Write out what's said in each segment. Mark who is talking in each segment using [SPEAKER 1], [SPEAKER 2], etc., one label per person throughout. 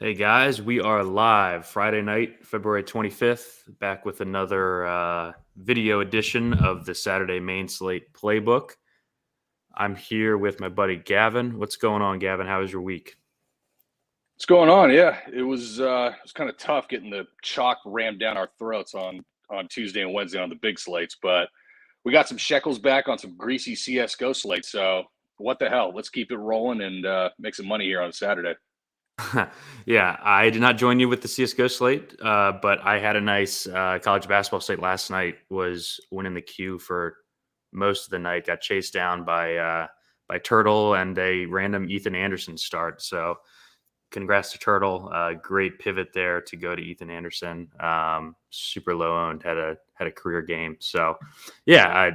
[SPEAKER 1] Hey guys, we are live Friday night, February 25th, back with another video edition of the Saturday Main Slate Playbook. I'm here with my buddy Gavin. What's going on, Gavin? How was your week?
[SPEAKER 2] What's going on? Yeah, it was kind of tough getting the chalk rammed down our throats on Tuesday and Wednesday on the big slates, but we got some shekels back on some greasy CS:GO slates. So what the hell? Let's keep it rolling and make some money here on Saturday.
[SPEAKER 1] Yeah, I did not join you with the CSGO slate, but I had a nice college basketball slate last night. Was winning the queue for most of the night. Got chased down by Turtle and a random Ethan Anderson start. So congrats to Turtle. Great pivot there to go to Ethan Anderson. Super low owned, had a career game. So yeah,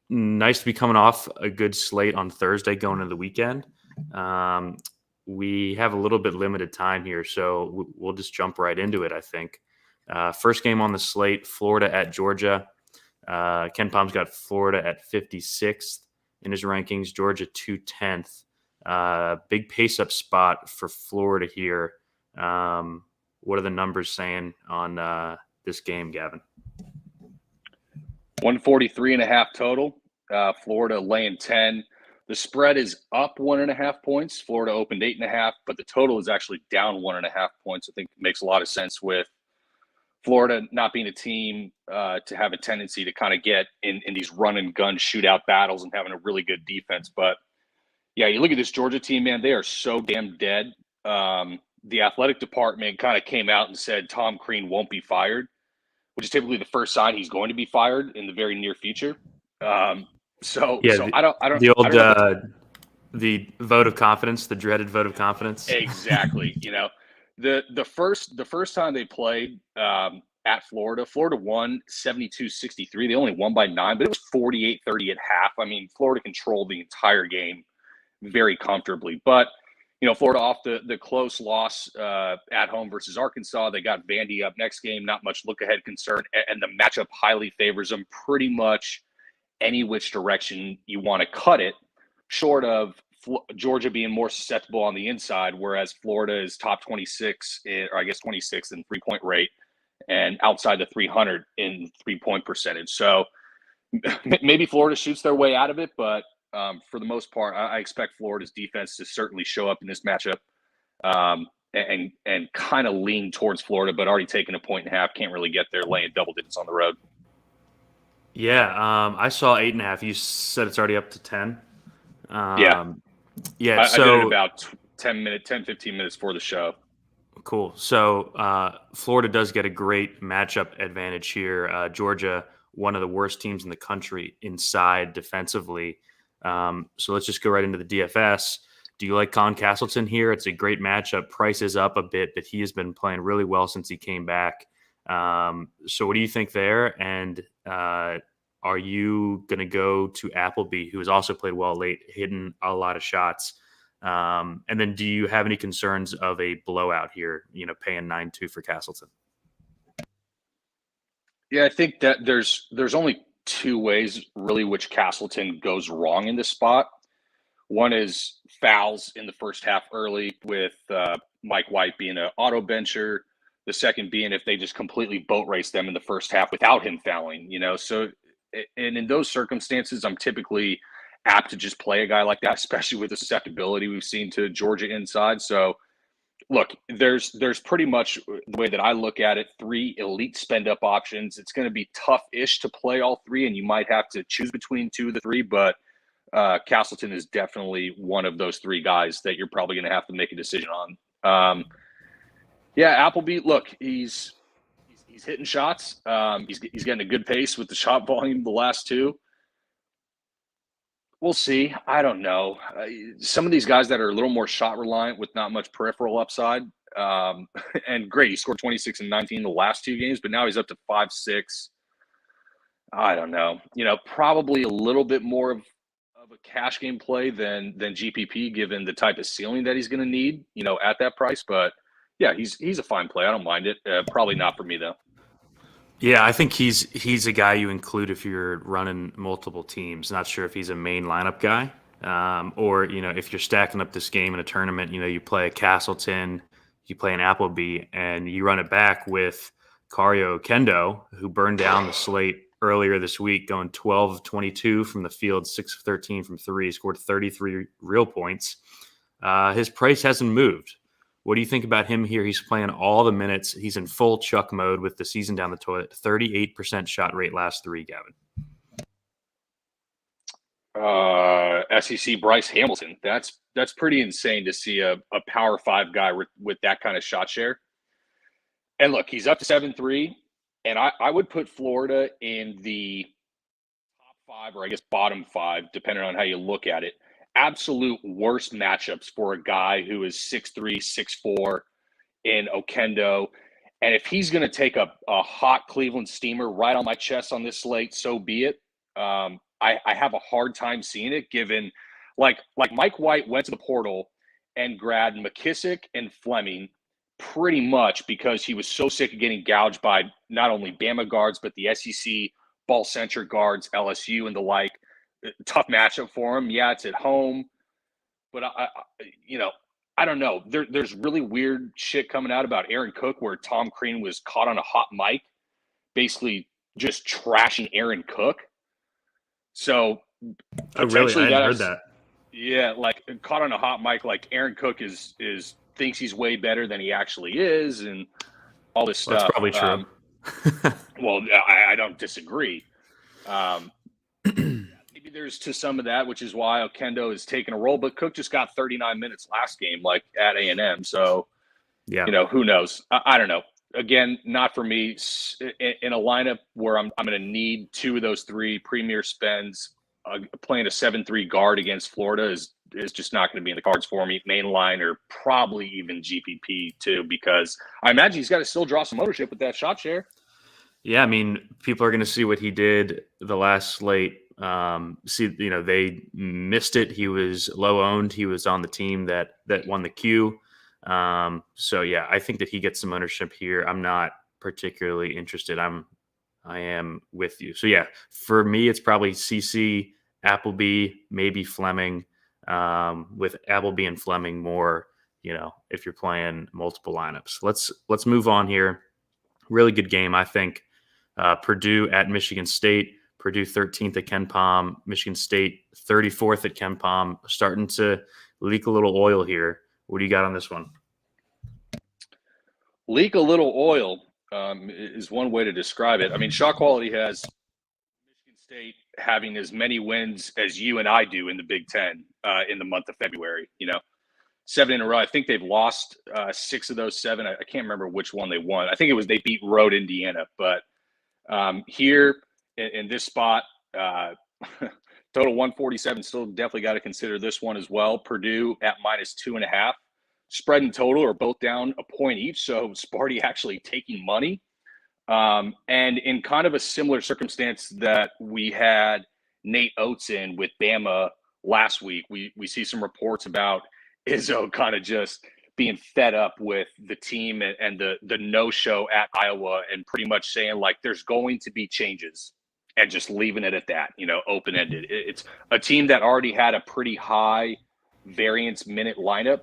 [SPEAKER 1] nice to be coming off a good slate on Thursday going into the weekend. We have a little bit limited time here, so we'll just jump right into it, I think. First game on the slate, Florida at Georgia. Ken Palm's got Florida at 56th in his rankings, Georgia 210th. Big pace-up spot for Florida here. What are the numbers saying on this game, Gavin?
[SPEAKER 2] 143.5 total. Florida laying 10. The spread is up 1.5 points. Florida opened 8.5, but the total is actually down 1.5 points. I think it makes a lot of sense with Florida not being a team to have a tendency to kind of get in these run and gun shootout battles and having a really good defense. But yeah, you look at this Georgia team, man, they are so damn dead. The athletic department kind of came out and said Tom Crean won't be fired, which is typically the first sign he's going to be fired in the very near future. So I don't know
[SPEAKER 1] the vote of confidence, the dreaded vote of confidence.
[SPEAKER 2] Exactly. The first time they played at Florida won 72-63. They only won by 9, but it was 48-30 at half. I mean, Florida controlled the entire game very comfortably. But Florida off the close loss at home versus Arkansas. They got Vandy up next game. Not much look ahead concern, and the matchup highly favors them pretty much any which direction you want to cut it, short of Georgia being more susceptible on the inside, whereas Florida is top 26, or I guess 26 in three-point rate and outside the 300 in three-point percentage. So maybe Florida shoots their way out of it, but for the most part, I expect Florida's defense to certainly show up in this matchup and kind of lean towards Florida, but already taking 1.5, can't really get there, laying double digits on the road.
[SPEAKER 1] Yeah, I saw 8.5. You said it's already up to 10.
[SPEAKER 2] Yeah. I did it about 15 minutes for the show.
[SPEAKER 1] Cool. So Florida does get a great matchup advantage here. Georgia, one of the worst teams in the country inside defensively. So let's just go right into the DFS. Do you like Colin Castleton here? It's a great matchup. Price is up a bit, but he has been playing really well since he came back. So what do you think there? And are you going to go to Appleby, who has also played well late, hitting a lot of shots? And then do you have any concerns of a blowout here, paying 9-2 for Castleton?
[SPEAKER 2] Yeah, I think that there's only two ways really which Castleton goes wrong in this spot. One is fouls in the first half early with Mike White being an auto bencher. The second being if they just completely boat race them in the first half without him fouling, So, and in those circumstances, I'm typically apt to just play a guy like that, especially with the susceptibility we've seen to Georgia inside. So, look, there's pretty much the way that I look at it, 3 elite spend-up options. It's going to be tough-ish to play all 3, and you might have to choose between 2 of the 3, but Castleton is definitely one of those 3 guys that you're probably going to have to make a decision on. Yeah, Appleby, look, he's hitting shots. He's getting a good pace with the shot volume the last 2. We'll see. I don't know. Some of these guys that are a little more shot reliant with not much peripheral upside, and great, he scored 26 and 19 the last 2 games, but now he's up to 5-6. I don't know. Probably a little bit more of a cash game play than GPP, given the type of ceiling that he's going to need, at that price. But yeah, he's a fine play. I don't mind it. Probably not for me though.
[SPEAKER 1] Yeah, I think he's a guy you include if you're running multiple teams. Not sure if he's a main lineup guy, or if you're stacking up this game in a tournament. You play a Castleton, you play an Appleby, and you run it back with Kario Kendo, who burned down the slate earlier this week, going 12 of 22 from the field, 6 of 13 from three, scored 33 real points. His price hasn't moved. What do you think about him here? He's playing all the minutes. He's in full Chuck mode with the season down the toilet. 38% shot rate last three, Gavin.
[SPEAKER 2] SEC Bryce Hamilton. That's pretty insane to see a Power 5 guy with that kind of shot share. And look, he's up to 7-3, and I would put Florida in the top 5, or I guess bottom 5, depending on how you look at it. Absolute worst matchups for a guy who is 6'3", 6'4" in Okendo. And if he's going to take a hot Cleveland steamer right on my chest on this slate, so be it. I have a hard time seeing it, given like Mike White went to the portal and grabbed McKissick and Fleming pretty much because he was so sick of getting gouged by not only Bama guards, but the SEC ball-centric guards, LSU and the like. Tough matchup for him. Yeah, it's at home. But, I don't know. There's really weird shit coming out about Aaron Cook where Tom Crean was caught on a hot mic basically just trashing Aaron Cook. So potentially
[SPEAKER 1] I hadn't heard that.
[SPEAKER 2] Yeah, like caught on a hot mic, like Aaron Cook is thinks he's way better than he actually is, and all this stuff.
[SPEAKER 1] That's probably true.
[SPEAKER 2] Well, I don't disagree. Maybe there's to some of that, which is why Okendo is taking a role. But Cook just got 39 minutes last game, like at A&M. So,
[SPEAKER 1] yeah,
[SPEAKER 2] who knows? I don't know. Again, not for me. In a lineup where I'm going to need 2 of those 3 premier spends, playing a 7-3 guard against Florida is just not going to be in the cards for me. Main line or probably even GPP too, because I imagine he's got to still draw some ownership with that shot share.
[SPEAKER 1] Yeah, I mean, people are going to see what he did the last slate. They missed it. He was low owned. He was on the team that won the Q. So yeah, I think that he gets some ownership here. I'm not particularly interested. I am with you. So yeah, for me, it's probably CC, Appleby, maybe Fleming, with Appleby and Fleming more, if you're playing multiple lineups. Let's move on here. Really good game, I think. Purdue at Michigan State. Purdue 13th at Ken Pom. Michigan State 34th at Ken Pom. Starting to leak a little oil here. What do you got on this one?
[SPEAKER 2] Leak a little oil is one way to describe it. I mean, shot quality has Michigan State having as many wins as you and I do in the Big Ten in the month of February. 7 in a row. I think they've lost 6 of those 7. I can't remember which one they won. I think it was they beat Road Indiana. But here in this spot, total 147. Still definitely got to consider this one as well. Purdue at -2.5. Spread and total are both down a point each. So Sparty actually taking money. And in kind of a similar circumstance that we had Nate Oates in with Bama last week, we see some reports about Izzo kind of just being fed up with the team and the no-show at Iowa and pretty much saying, like, there's going to be changes and just leaving it at that, open-ended. It's a team that already had a pretty high variance minute lineup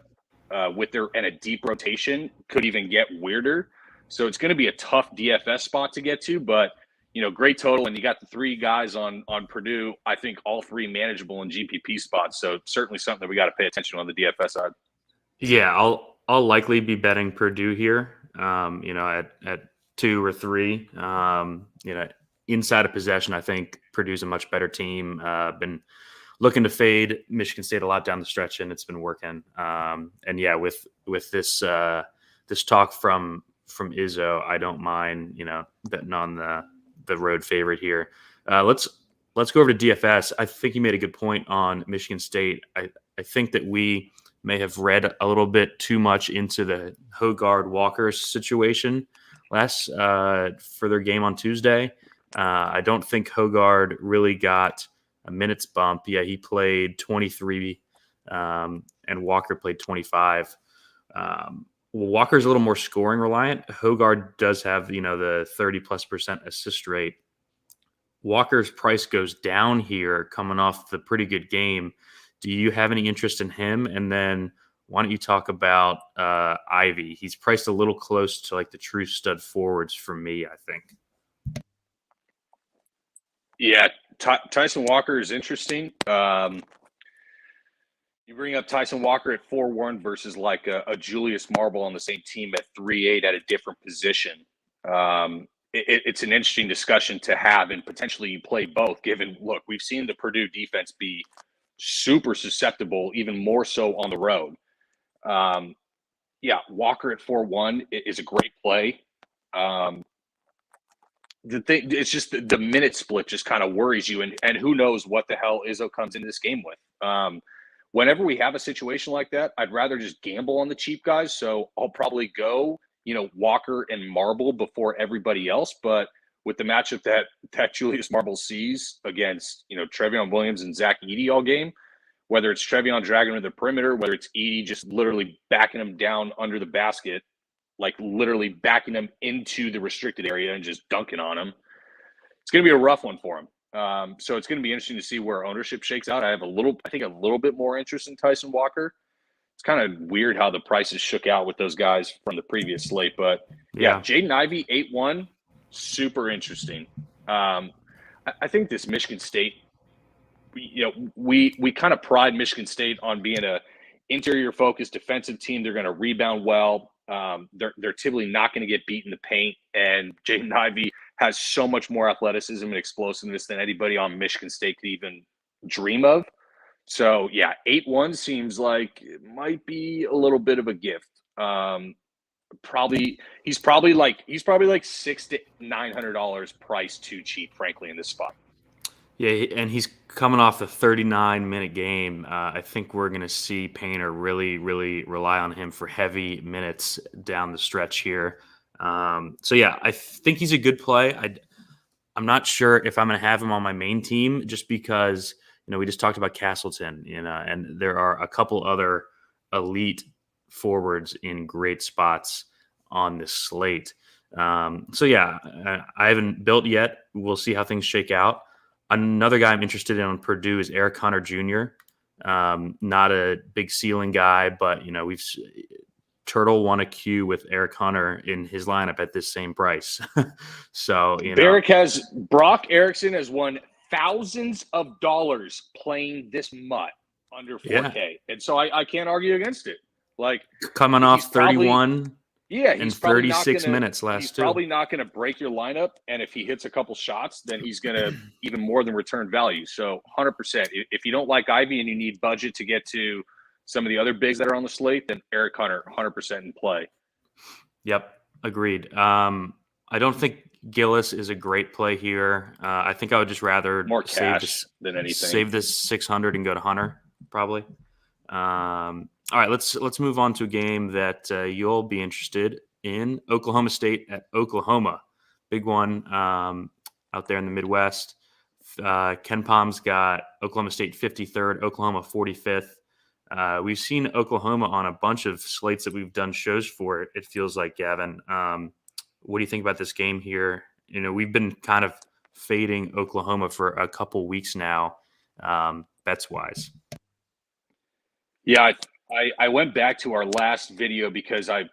[SPEAKER 2] and a deep rotation, could even get weirder. So it's going to be a tough DFS spot to get to, but great total, and you got the 3 guys on Purdue. I think all 3 manageable in GPP spots. So certainly something that we got to pay attention on the DFS side.
[SPEAKER 1] Yeah, I'll likely be betting Purdue here. At 2 or 3. Inside of possession, I think Purdue's a much better team. Been looking to fade Michigan State a lot down the stretch, and it's been working. And yeah, with this talk from Izzo, I don't mind betting on the road favorite here. Let's go over to DFS. I think you made a good point on Michigan State. I think that we may have read a little bit too much into the Hogard Walker situation for their game on Tuesday. I don't think Hogard really got a minutes bump. Yeah, he played 23 and Walker played 25. Walker's a little more scoring reliant. Hogard does have, the 30+% assist rate. Walker's price goes down here coming off the pretty good game. Do you have any interest in him? And then why don't you talk about Ivy? He's priced a little close to like the true stud forwards for me, I think.
[SPEAKER 2] Yeah, Tyson Walker is interesting. You bring up Tyson Walker at 4-1 versus like a Julius Marble on the same team at 3-8 at a different position. It's an interesting discussion to have, and potentially you play both. Given, look, we've seen the Purdue defense be super susceptible, even more so on the road. Yeah, Walker at 4-1 is a great play. The thing, it's just the minute split just kind of worries you, and who knows what the hell Izzo comes into this game with. Whenever we have a situation like that, I'd rather just gamble on the cheap guys. So I'll probably go, Walker and Marble before everybody else. But with the matchup that Julius Marble sees against, Trevion Williams and Zach Edey all game, whether it's Trevion dragging to the perimeter, whether it's Edey just literally backing him down under the basket, like literally backing him into the restricted area and just dunking on him, it's going to be a rough one for him. So it's going to be interesting to see where ownership shakes out. I have a little bit more interest in Tyson Walker. It's kind of weird how the prices shook out with those guys from the previous slate, but yeah, Jaden Ivey 8-1, super interesting. I think this Michigan State, we kind of pride Michigan State on being a interior focused defensive team. They're going to rebound well. They're typically not going to get beat in the paint, and Jaden Ivey has so much more athleticism and explosiveness than anybody on Michigan State could even dream of. So yeah, 8-1 seems like it might be a little bit of a gift. He's probably like $600 to $900 priced too cheap, frankly, in this spot.
[SPEAKER 1] Yeah, and he's coming off a 39-minute game. I think we're going to see Painter really, really rely on him for heavy minutes down the stretch here. So, yeah, I think he's a good play. I'm not sure if I'm going to have him on my main team just because, we just talked about Castleton, and there are a couple other elite forwards in great spots on this slate. So, yeah, I haven't built yet. We'll see how things shake out. Another guy I'm interested in on Purdue is Eric Hunter Jr. Not a big ceiling guy, but Turtle won a Q with Eric Hunter in his lineup at this same price. So
[SPEAKER 2] Brock Erickson has won thousands of dollars playing this mutt under 4K, and so I can't argue against it. Like
[SPEAKER 1] coming off 31.
[SPEAKER 2] Yeah,
[SPEAKER 1] he's 36 minutes last
[SPEAKER 2] he's
[SPEAKER 1] two.
[SPEAKER 2] Probably not going to break your lineup, and if he hits a couple shots, then he's going to even more than return value. So 100%. If you don't like Ivy and you need budget to get to some of the other bigs that are on the slate, then Eric Hunter 100% in play.
[SPEAKER 1] Yep, agreed. I don't think Gillis is a great play here. I think I would just rather
[SPEAKER 2] more cash than anything.
[SPEAKER 1] Save this 600 and go to Hunter probably. All right, let's move on to a game that you'll be interested in. Oklahoma State at Oklahoma. Big one out there in the Midwest. Ken Palm's got Oklahoma State 53rd, Oklahoma 45th. We've seen Oklahoma on a bunch of slates that we've done shows for, it feels like, Gavin. What do you think about this game here? We've been kind of fading Oklahoma for a couple weeks now, bets-wise.
[SPEAKER 2] Yeah, I went back to our last video because I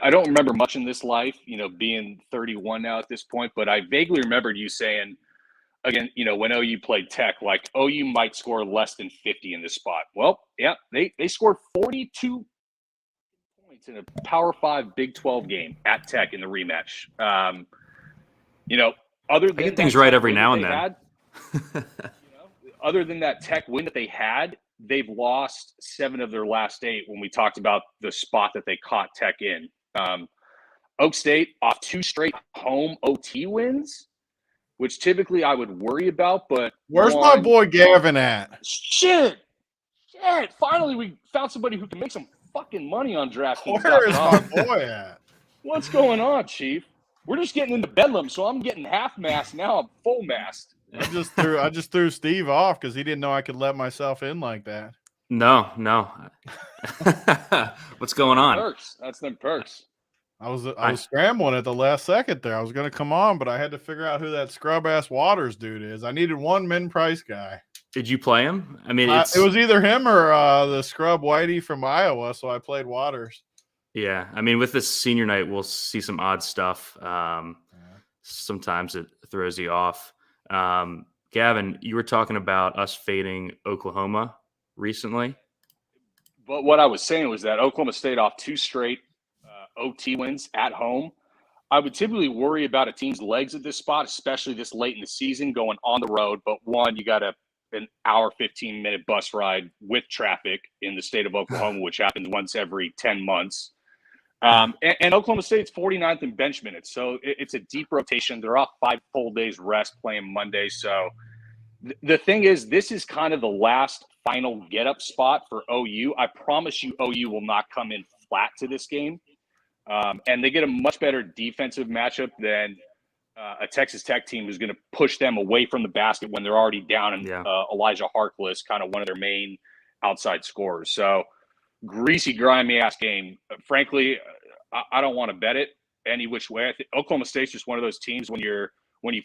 [SPEAKER 2] don't remember much in this life, being 31 now at this point, but I vaguely remembered you saying, again, when OU played Tech, like OU might score less than 50 in this spot. Well, yeah, they scored 42 points in a Power 5 Big 12 game at Tech in the rematch. Other than
[SPEAKER 1] I get things right every now and then.
[SPEAKER 2] Other than that Tech win that they had, they've lost 7 of their last 8 when we talked about the spot that they caught Tech in. Oak State off 2 straight home OT wins, which typically I would worry about, but
[SPEAKER 3] where's my boy Gavin at?
[SPEAKER 2] Shit. Finally, we found somebody who can make some fucking money on DraftKings.
[SPEAKER 3] Where is my boy at?
[SPEAKER 2] What's going on, Chief? We're just getting into bedlam, so I'm getting half-mast now. I'm full-mast.
[SPEAKER 3] I just threw Steve off because he didn't know I could let myself in like that.
[SPEAKER 1] No. What's going on?
[SPEAKER 2] Perks. That's them perks.
[SPEAKER 3] I was scrambling at the last second there. I was going to come on, but I had to figure out who that scrub ass Waters dude is. I needed one min price guy.
[SPEAKER 1] Did you play him? I mean,
[SPEAKER 3] it was either him or the scrub Whitey from Iowa, so I played Waters.
[SPEAKER 1] Yeah, I mean, with this senior night, we'll see some odd stuff. Sometimes it throws you off. Gavin, you were talking about us fading Oklahoma recently.
[SPEAKER 2] But what I was saying was that Oklahoma State off 2 straight OT wins at home. I would typically worry about a team's legs at this spot, especially this late in the season, going on the road. But one, you got an hour, 15-minute bus ride with traffic in the state of Oklahoma, which happens once every 10 months. And Oklahoma State's 49th in bench minutes. So it's a deep rotation. They're off 5 full days rest playing Monday. So the thing is, this is kind of the last final get-up spot for OU. I promise you OU will not come in flat to this game. And they get a much better defensive matchup than a Texas Tech team who's going to push them away from the basket when they're already down. And Elijah Harkless, kind of one of their main outside scorers. So greasy, grimy-ass game. Frankly, I don't want to bet it any which way. I think Oklahoma State's just one of those teams when you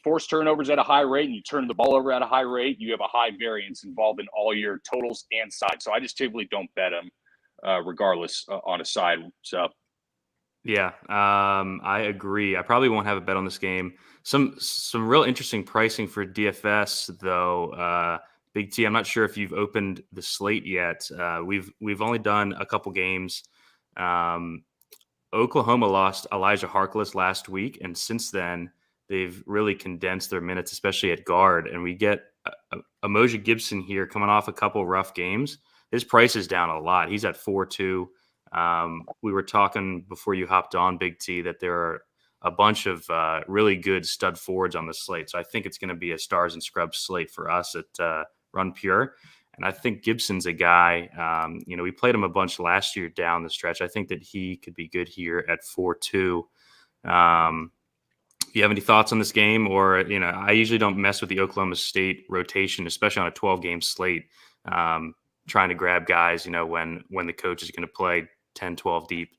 [SPEAKER 2] force turnovers at a high rate and you turn the ball over at a high rate, you have a high variance involved in all your totals and sides. So I just typically don't bet them regardless on a side. So.
[SPEAKER 1] Yeah, I agree. I probably won't have a bet on this game. Some real interesting pricing for DFS though. Big T, I'm not sure if you've opened the slate yet. We've only done a couple games. Oklahoma lost Elijah Harkless last week, and since then they've really condensed their minutes, especially at guard. And we get Emoja Gibson here coming off a couple rough games. His price is down a lot. He's at 4.2. We were talking before you hopped on, Big T, that there are a bunch of really good stud forwards on the slate. So I think it's going to be a stars and scrubs slate for us at Run Pure. And I think Gibson's a guy, we played him a bunch last year down the stretch. I think that he could be good here at 4.2. You have any thoughts on this game? Or, I usually don't mess with the Oklahoma State rotation, especially on a 12-game slate, trying to grab guys, when the coach is going to play 10, 12 deep.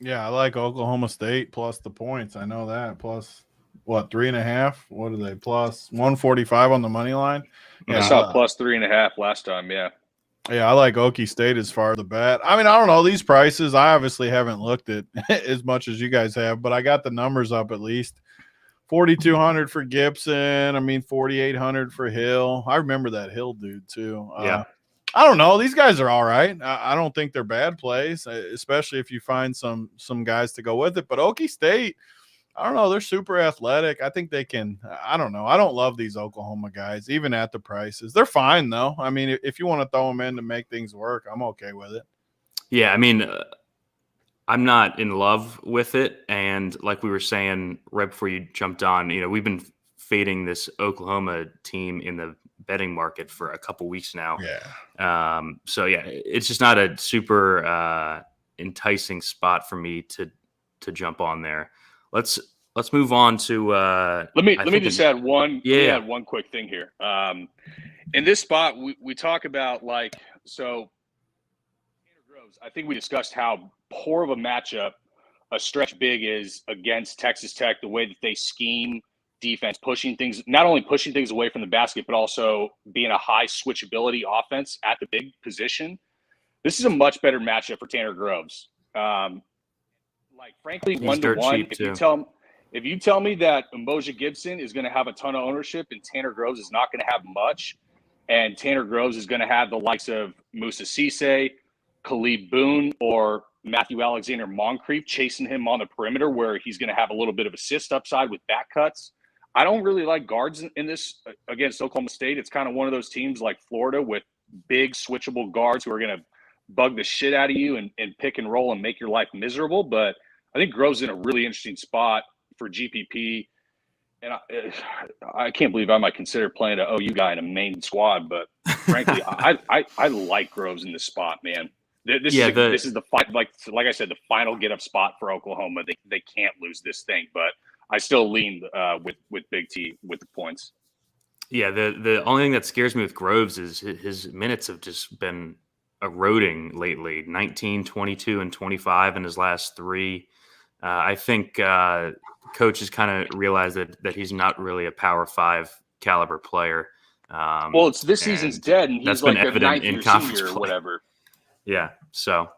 [SPEAKER 3] Yeah, I like Oklahoma State plus the points. I know that. Plus, 3.5? What are they? Plus 145 on the money line?
[SPEAKER 2] Yeah, I saw plus 3.5 last time, yeah.
[SPEAKER 3] Yeah, I like Okie State as far as the bet. I mean, I don't know. These prices, I obviously haven't looked at as much as you guys have, but I got the numbers up at least. 4,200 for Gibson. I mean, 4,800 for Hill. I remember that Hill dude, too.
[SPEAKER 1] Yeah.
[SPEAKER 3] I don't know. These guys are all right. I don't think they're bad plays, especially if you find some guys to go with it. But Okie State, I don't know. They're super athletic. I think they can. I don't know. I don't love these Oklahoma guys, even at the prices. They're fine, though. I mean, if you want to throw them in to make things work, I'm okay with it.
[SPEAKER 1] Yeah, I mean, I'm not in love with it. And like we were saying right before you jumped on, we've been fading this Oklahoma team in the betting market for a couple weeks now.
[SPEAKER 3] Yeah.
[SPEAKER 1] So yeah, it's just not a super enticing spot for me to jump on there. Let's move on to.
[SPEAKER 2] Let me just add one.
[SPEAKER 1] Yeah.
[SPEAKER 2] Let me add one quick thing here. In this spot, we talk about Tanner Groves. I think we discussed how poor of a matchup a stretch big is against Texas Tech. The way that they scheme defense, not only pushing things away from the basket, but also being a high switchability offense at the big position. This is a much better matchup for Tanner Groves. Frankly, 1-to-1, if you tell me that Emoja Gibson is going to have a ton of ownership and Tanner Groves is not going to have much, and Tanner Groves is going to have the likes of Musa Cisse, Khalid Boone, or Matthew Alexander Moncrief chasing him on the perimeter where he's going to have a little bit of assist upside with back cuts. I don't really like guards in this against Oklahoma State. It's kind of one of those teams like Florida with big switchable guards who are going to bug the shit out of you and pick and roll and make your life miserable. But I think Groves in a really interesting spot for GPP. And I can't believe I might consider playing an OU guy in a main squad. But frankly, I like Groves in this spot, man. This is the fight. Like I said, the final get up spot for Oklahoma. They can't lose this thing, but I still lean with Big T with the points.
[SPEAKER 1] Yeah, the only thing that scares me with Groves is his minutes have just been eroding lately. 19, 22, and 25 in his last 3. I think coach has kind of realized that he's not really a Power 5 caliber player.
[SPEAKER 2] Well, it's this season's dead, and
[SPEAKER 1] that's
[SPEAKER 2] he's
[SPEAKER 1] been
[SPEAKER 2] like a
[SPEAKER 1] evident
[SPEAKER 2] ninth
[SPEAKER 1] in
[SPEAKER 2] year
[SPEAKER 1] conference
[SPEAKER 2] senior or
[SPEAKER 1] play.
[SPEAKER 2] whatever.
[SPEAKER 1] Yeah. So,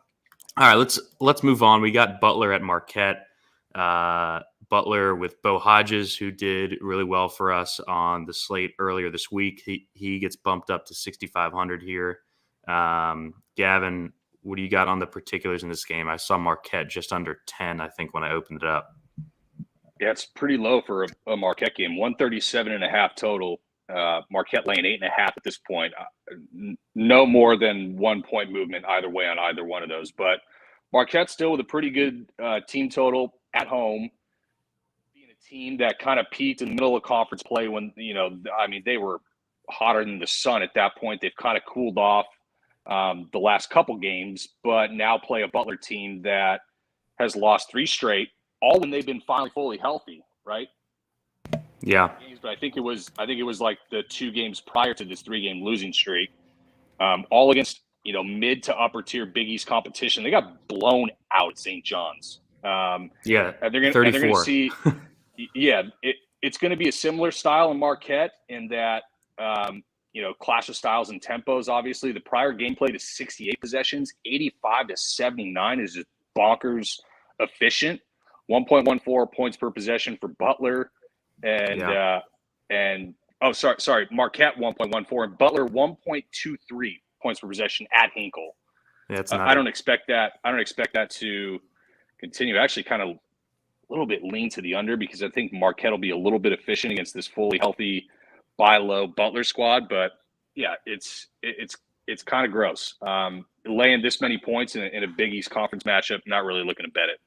[SPEAKER 1] all right, let's move on. We got Butler at Marquette. Butler with Bo Hodges, who did really well for us on the slate earlier this week. He gets bumped up to 6,500 here. Gavin, what do you got on the particulars in this game? I saw Marquette just under 10, I think, when I opened it up.
[SPEAKER 2] Yeah, it's pretty low for a Marquette game. 137.5 total. Marquette laying 8.5 at this point. No more than 1 point movement either way on either one of those. But Marquette still with a pretty good team total at home. Being a team that kind of peaked in the middle of conference play when, they were hotter than the sun at that point. They've kind of cooled off the last couple games, but now play a Butler team that has lost 3 straight, all when they've been finally fully healthy, right?
[SPEAKER 1] Yeah.
[SPEAKER 2] But I think it was like the 2 games prior to this 3-game losing streak, all against mid to upper tier Big East competition. They got blown out at St. John's.
[SPEAKER 1] And
[SPEAKER 2] they're going to see. It's going to be a similar style in Marquette in that clash of styles and tempos. Obviously, the prior gameplay to 68 possessions, 85 to 79 is just bonkers efficient. 1.14 points per possession for Butler. Marquette 1.14 and Butler 1.23 points per possession at Hinkle. I don't expect that to continue. Actually, kind of a little bit lean to the under because I think Marquette will be a little bit efficient against this fully healthy buy low Butler squad. But yeah, it's kind of gross. Laying this many points in a Big East conference matchup, not really looking to bet it.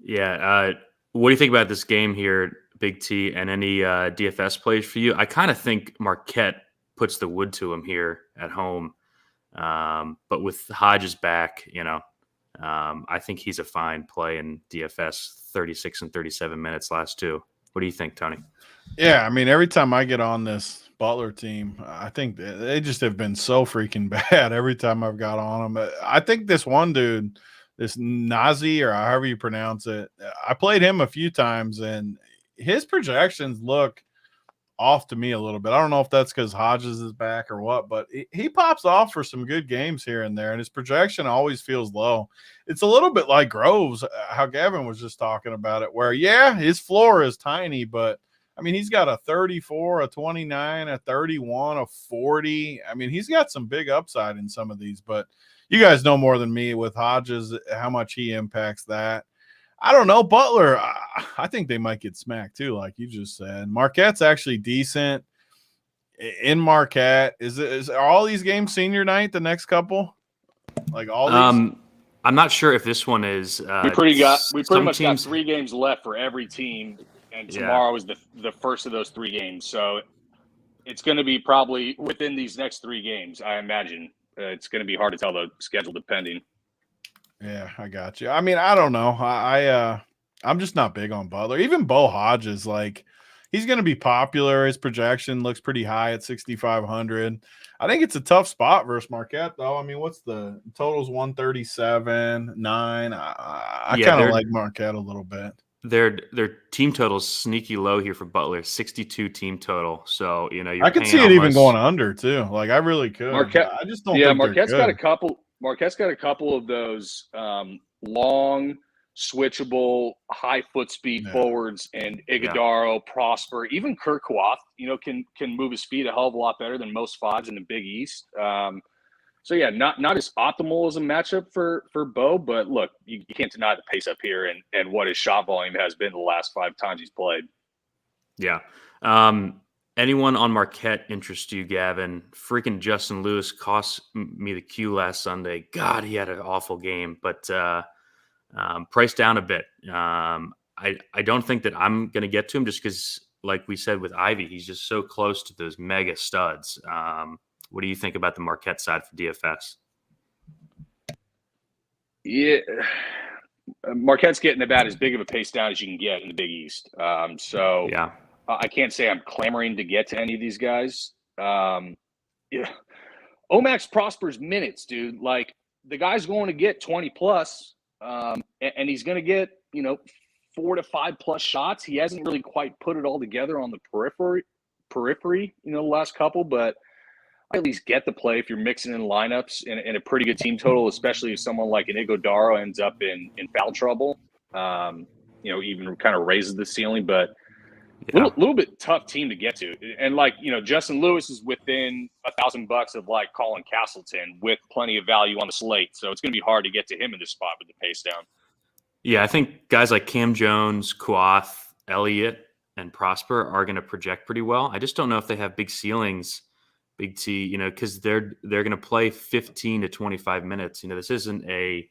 [SPEAKER 1] Yeah. What do you think about this game here, Big T, and any DFS plays for you? I kind of think Marquette puts the wood to him here at home. But with Hodges back, I think he's a fine play in DFS, 36 and 37 minutes last 2. What do you think, Tony?
[SPEAKER 3] Yeah, I mean, every time I get on this Butler team, I think they just have been so freaking bad every time I've got on them. I think this one dude, this Nazi or however you pronounce it, I played him a few times and his projections look off to me a little bit. I don't know if that's because Hodges is back or what, but he pops off for some good games here and there, and his projection always feels low. It's a little bit like Groves, how Gavin was just talking about it, where, yeah, his floor is tiny, but, I mean, he's got a 34, a 29, a 31, a 40. I mean, he's got some big upside in some of these, but you guys know more than me with Hodges, how much he impacts that. I don't know. Butler, I think they might get smacked too, like you just said. Marquette's actually decent in Marquette. Is all these games senior night, the next couple? Like all these?
[SPEAKER 1] I'm not sure if this one is.
[SPEAKER 2] We pretty much got 3 games left for every team, and tomorrow is the first of those 3 games. So it's going to be probably within these next 3 games, I imagine. It's going to be hard to tell the schedule depending.
[SPEAKER 3] Yeah, I got you. I mean, I don't know. I'm just not big on Butler. Even Bo Hodges, like, he's going to be popular. His projection looks pretty high at 6,500. I think it's a tough spot versus Marquette, though. I mean, what's the totals? 137, 9. I kind of like Marquette a little bit.
[SPEAKER 1] Their team total's sneaky low here for Butler, 62 team total. So,
[SPEAKER 3] I could see it even going under too. Like, I really could.
[SPEAKER 2] Marquette,
[SPEAKER 3] I just don't think
[SPEAKER 2] Marquette's got a couple. Marquette's got a couple of those long, switchable, high foot speed forwards, and Iguodaro, Prosper, even Kirkwoth, can move his feet a hell of a lot better than most 5s in the Big East. Not as optimal as a matchup for Bo, but look, you can't deny the pace up here and what his shot volume has been the last 5 times he's played.
[SPEAKER 1] Yeah. Anyone on Marquette interest you, Gavin? Freaking Justin Lewis cost me the Q last Sunday. God, he had an awful game, but priced down a bit. I don't think that I'm going to get to him just because, like we said with Ivy, he's just so close to those mega studs. What do you think about the Marquette side for DFS?
[SPEAKER 2] Yeah, Marquette's getting about as big of a pace down as you can get in the Big East. Yeah. I can't say I'm clamoring to get to any of these guys. Omax Prosper's minutes, dude. Like, the guy's going to get 20 plus, and he's going to get 4 to 5 plus shots. He hasn't really quite put it all together on the periphery, the last couple, but I at least get the play if you're mixing in lineups and a pretty good team total, especially if someone like an Iguodaro ends up in foul trouble. Even kind of raises the ceiling, but little bit tough team to get to. And Justin Lewis is within $1,000 of Colin Castleton with plenty of value on the slate. So it's going to be hard to get to him in this spot with the pace down.
[SPEAKER 1] Yeah, I think guys like Cam Jones, Kuath, Elliott, and Prosper are going to project pretty well. I just don't know if they have big ceilings, Big T, because they're going to play 15 to 25 minutes. This isn't a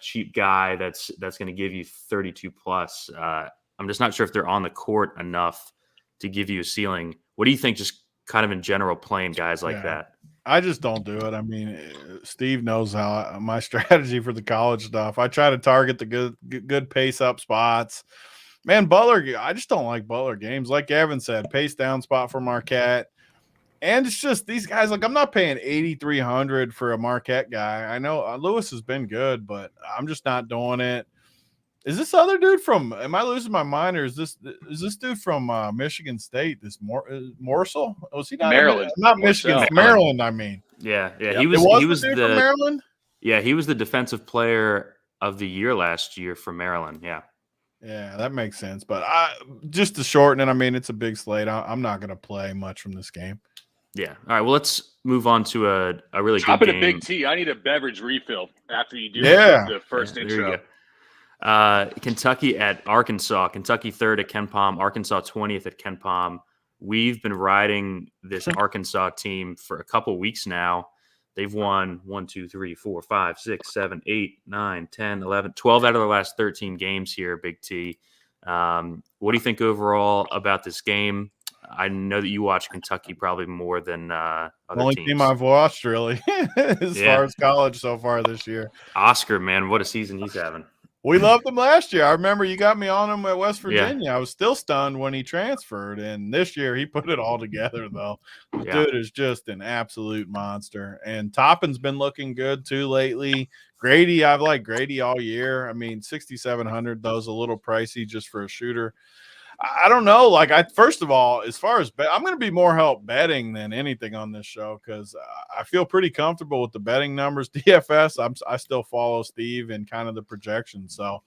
[SPEAKER 1] cheap guy that's going to give you 32 plus. I'm just not sure if they're on the court enough to give you a ceiling. What do you think, just kind of in general, playing guys like that?
[SPEAKER 3] I just don't do it. I mean, Steve knows how my strategy for the college stuff. I try to target the good pace up spots. Man, Butler, I just don't like Butler games. Like Gavin said, pace down spot for Marquette. And it's just these guys, I'm not paying $8,300 for a Marquette guy. I know Lewis has been good, but I'm just not doing it. Is this other dude am I losing my mind, or is this dude from Michigan State, this Morsel? Was he not
[SPEAKER 2] Maryland?
[SPEAKER 3] Not Michigan, Maryland, I mean.
[SPEAKER 1] Yeah.
[SPEAKER 3] Yep.
[SPEAKER 1] He was
[SPEAKER 3] the from Maryland?
[SPEAKER 1] Yeah, he was the defensive player of the year last year for Maryland. Yeah.
[SPEAKER 3] Yeah, that makes sense. But just to shorten it, I mean, it's a big slate. I'm not going to play much from this game.
[SPEAKER 1] Yeah. All right. Well, let's move on to a really
[SPEAKER 2] Top
[SPEAKER 1] good
[SPEAKER 2] of
[SPEAKER 1] game.
[SPEAKER 2] Big T. I need a beverage refill after you do the first intro.
[SPEAKER 1] Kentucky at Arkansas. Kentucky 3rd at KenPom. Arkansas 20th at KenPom. We've been riding this Arkansas team for a couple weeks now. They've won 1, 2, 3, 4, 5, 6, 7, 8, 9, 10, 11, 12 out of the last 13 games here, Big T. What do you think overall about this game? I know that you watch Kentucky probably more than other
[SPEAKER 3] only
[SPEAKER 1] teams.
[SPEAKER 3] Team I've watched, really, as far as college so far this year.
[SPEAKER 1] Oscar, man, what a season he's having.
[SPEAKER 3] We loved him last year. I remember you got me on him at West Virginia. Yeah. I was still stunned when he transferred, and this year he put it all together, though. The dude is just an absolute monster. And Toppin's been looking good, too, lately. Grady, I've liked Grady all year. I mean, 6,700, though, is a little pricey just for a shooter. I don't know. First of all, as far as I'm going to be more help betting than anything on this show, because I feel pretty comfortable with the betting numbers. DFS, I still follow Steve and kind of the projection, so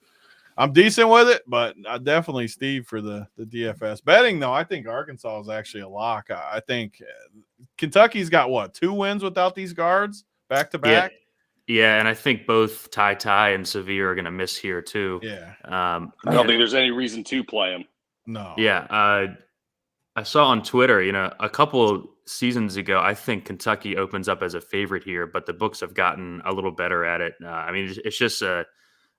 [SPEAKER 3] I'm decent with it. But definitely Steve for the DFS betting. Though I think Arkansas is actually a lock. I think Kentucky's got 2 wins without these guards back to back.
[SPEAKER 1] Yeah, and I think both Ty and Xavier are going to miss here too.
[SPEAKER 3] Yeah,
[SPEAKER 2] I don't think there's any reason to play them.
[SPEAKER 3] No.
[SPEAKER 1] Yeah. I saw on Twitter, a couple seasons ago, I think Kentucky opens up as a favorite here, but the books have gotten a little better at it. I mean, it's just
[SPEAKER 3] I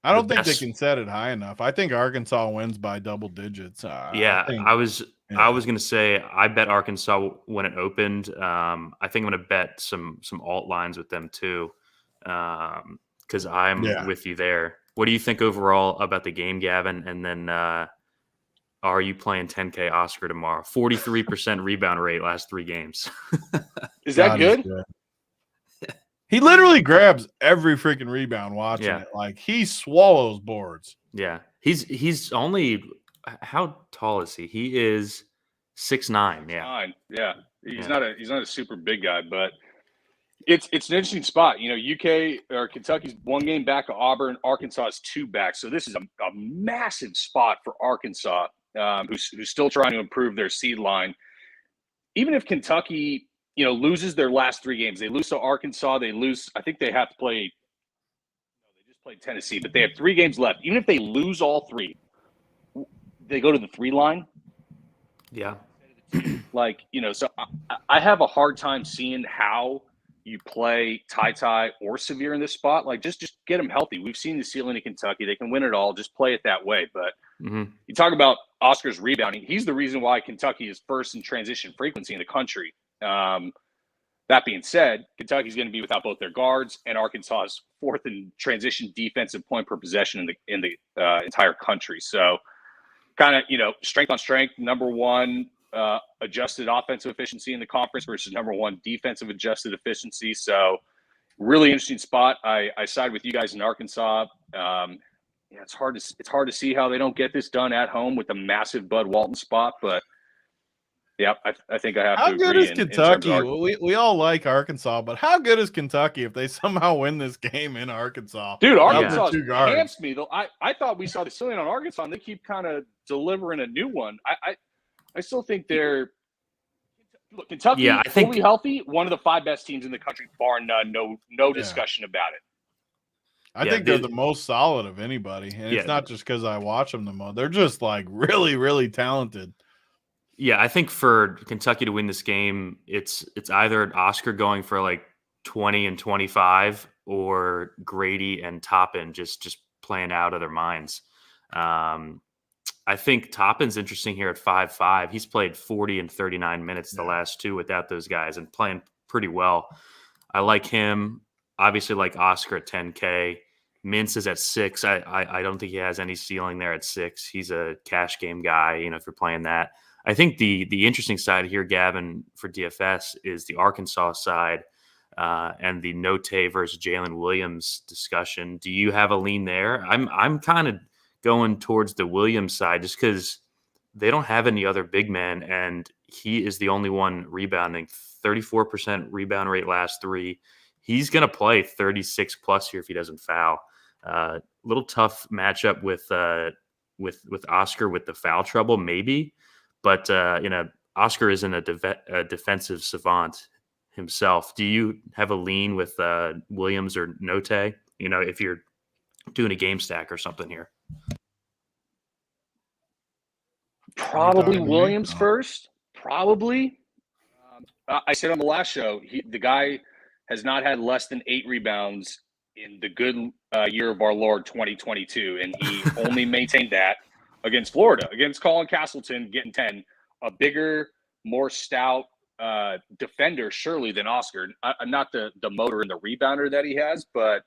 [SPEAKER 3] don't think they can set it high enough. I think Arkansas wins by double digits.
[SPEAKER 1] I was going to say I bet Arkansas when it opened. I think I'm going to bet some alt lines with them too, because I'm with you there. What do you think overall about the game, Gavin? And then are you playing 10K Oscar tomorrow? 43% rebound rate last 3 games.
[SPEAKER 2] Is that good?
[SPEAKER 3] He literally grabs every freaking rebound watching it. He swallows boards.
[SPEAKER 1] Yeah. He's only – how tall is he? He is 6'9". Yeah.
[SPEAKER 2] Yeah. He's not a super big guy, but it's an interesting spot. UK or Kentucky's 1 game back of Auburn. Arkansas is 2 back. So this is a massive spot for Arkansas. Who's still trying to improve their seed line. Even if Kentucky, loses their last 3 games, they lose to Arkansas, they lose. I think they have to play. They just played Tennessee, but they have 3 games left. Even if they lose all 3, they go to the 3 line.
[SPEAKER 1] Yeah.
[SPEAKER 2] So I have a hard time seeing how you play Ty or Sevier in this spot. Just get them healthy. We've seen the ceiling in Kentucky. They can win it all. Just play it that way. But you talk about Oscar's rebounding. He's the reason why Kentucky is first in transition frequency in the country. That being said, Kentucky's going to be without both their guards, and Arkansas is 4th in transition defensive point per possession in the entire country. So kind of, strength on strength, number 1 adjusted offensive efficiency in the conference versus number 1 defensive adjusted efficiency. So really interesting spot. I side with you guys in Arkansas. yeah, it's hard to see how they don't get this done at home with a massive Bud Walton spot, but yeah, I think I have
[SPEAKER 3] How
[SPEAKER 2] to
[SPEAKER 3] good
[SPEAKER 2] agree
[SPEAKER 3] is
[SPEAKER 2] in terms
[SPEAKER 3] Kentucky?
[SPEAKER 2] of
[SPEAKER 3] We all like Arkansas, but how good is Kentucky if they somehow win this game in Arkansas?
[SPEAKER 2] dude.
[SPEAKER 3] Without their
[SPEAKER 2] Arkansas
[SPEAKER 3] two guards?
[SPEAKER 2] pants me though. I thought we saw the ceiling on Arkansas, and they keep kind of delivering a new one. I still think they're look Kentucky
[SPEAKER 1] Yeah, I think
[SPEAKER 2] fully healthy, one of the 5 best teams in the country, bar none. No discussion about it.
[SPEAKER 3] I think they're the most solid of anybody, and it's not just because I watch them the most. They're just like really, really talented.
[SPEAKER 1] Yeah, I think for Kentucky to win this game, it's either Oscar going for like 20 and 25 or Grady and Toppin just playing out of their minds. I think Toppin's interesting here at 5'5". He's played 40 and 39 minutes the last 2 without those guys and playing pretty well. I like him. Obviously, like Oscar at 10K. Mintz is at 6. I don't think he has any ceiling there at 6. He's a cash game guy, if you're playing that. I think the interesting side here, Gavin, for DFS is the Arkansas side and the Note versus Jalen Williams discussion. Do you have a lean there? I'm kind of going towards the Williams side just because they don't have any other big men, and he is the only one rebounding. 34% rebound rate last 3. He's going to play 36 plus here if he doesn't foul. Little tough matchup with Oscar with the foul trouble, maybe. But, Oscar isn't a defensive savant himself. Do you have a lean with Williams or Note, if you're doing a game stack or something here?
[SPEAKER 2] Probably Williams first. Probably. I said on the last show, the guy has not had less than 8 rebounds in the good year of our Lord 2022, and he only maintained that against Florida, against Colin Castleton, getting 10. A bigger, more stout defender, surely, than Oscar. Not the motor and the rebounder that he has, but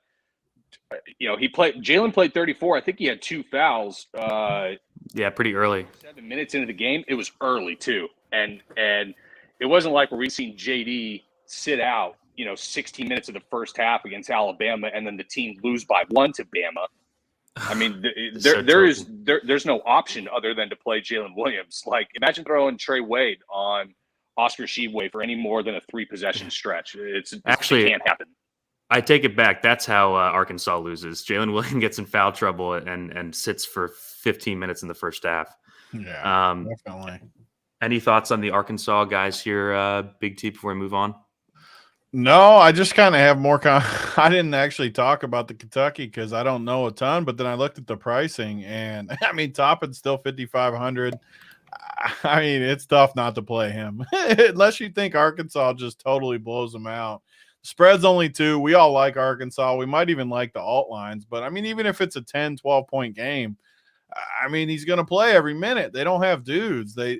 [SPEAKER 2] Jalen played 34. I think he had 2 fouls.
[SPEAKER 1] Pretty early.
[SPEAKER 2] 7 minutes into the game, it was early too, and it wasn't like where we've seen JD sit out 16 minutes of the first half against Alabama, and then the team lose by 1 to Bama. I mean, there's no option other than to play Jalen Williams. Like, imagine throwing Trey Wade on Oscar Tshiebwe for any more than a 3-possession stretch. It can't happen.
[SPEAKER 1] I take it back. That's how Arkansas loses. Jalen Williams gets in foul trouble and sits for 15 minutes in the first half.
[SPEAKER 3] Yeah, definitely.
[SPEAKER 1] Any thoughts on the Arkansas guys here, Big T, before we move on?
[SPEAKER 3] No, I just kind of have more. I didn't actually talk about the Kentucky because I don't know a ton, but then I looked at the pricing, and I mean, Toppin's still 5,500. I mean, it's tough not to play him unless you think Arkansas just totally blows them out. Spread's only 2. We all like Arkansas. We might even like the alt lines, but I mean, even if it's a 10, 12-point game, I mean, he's going to play every minute. They don't have dudes. They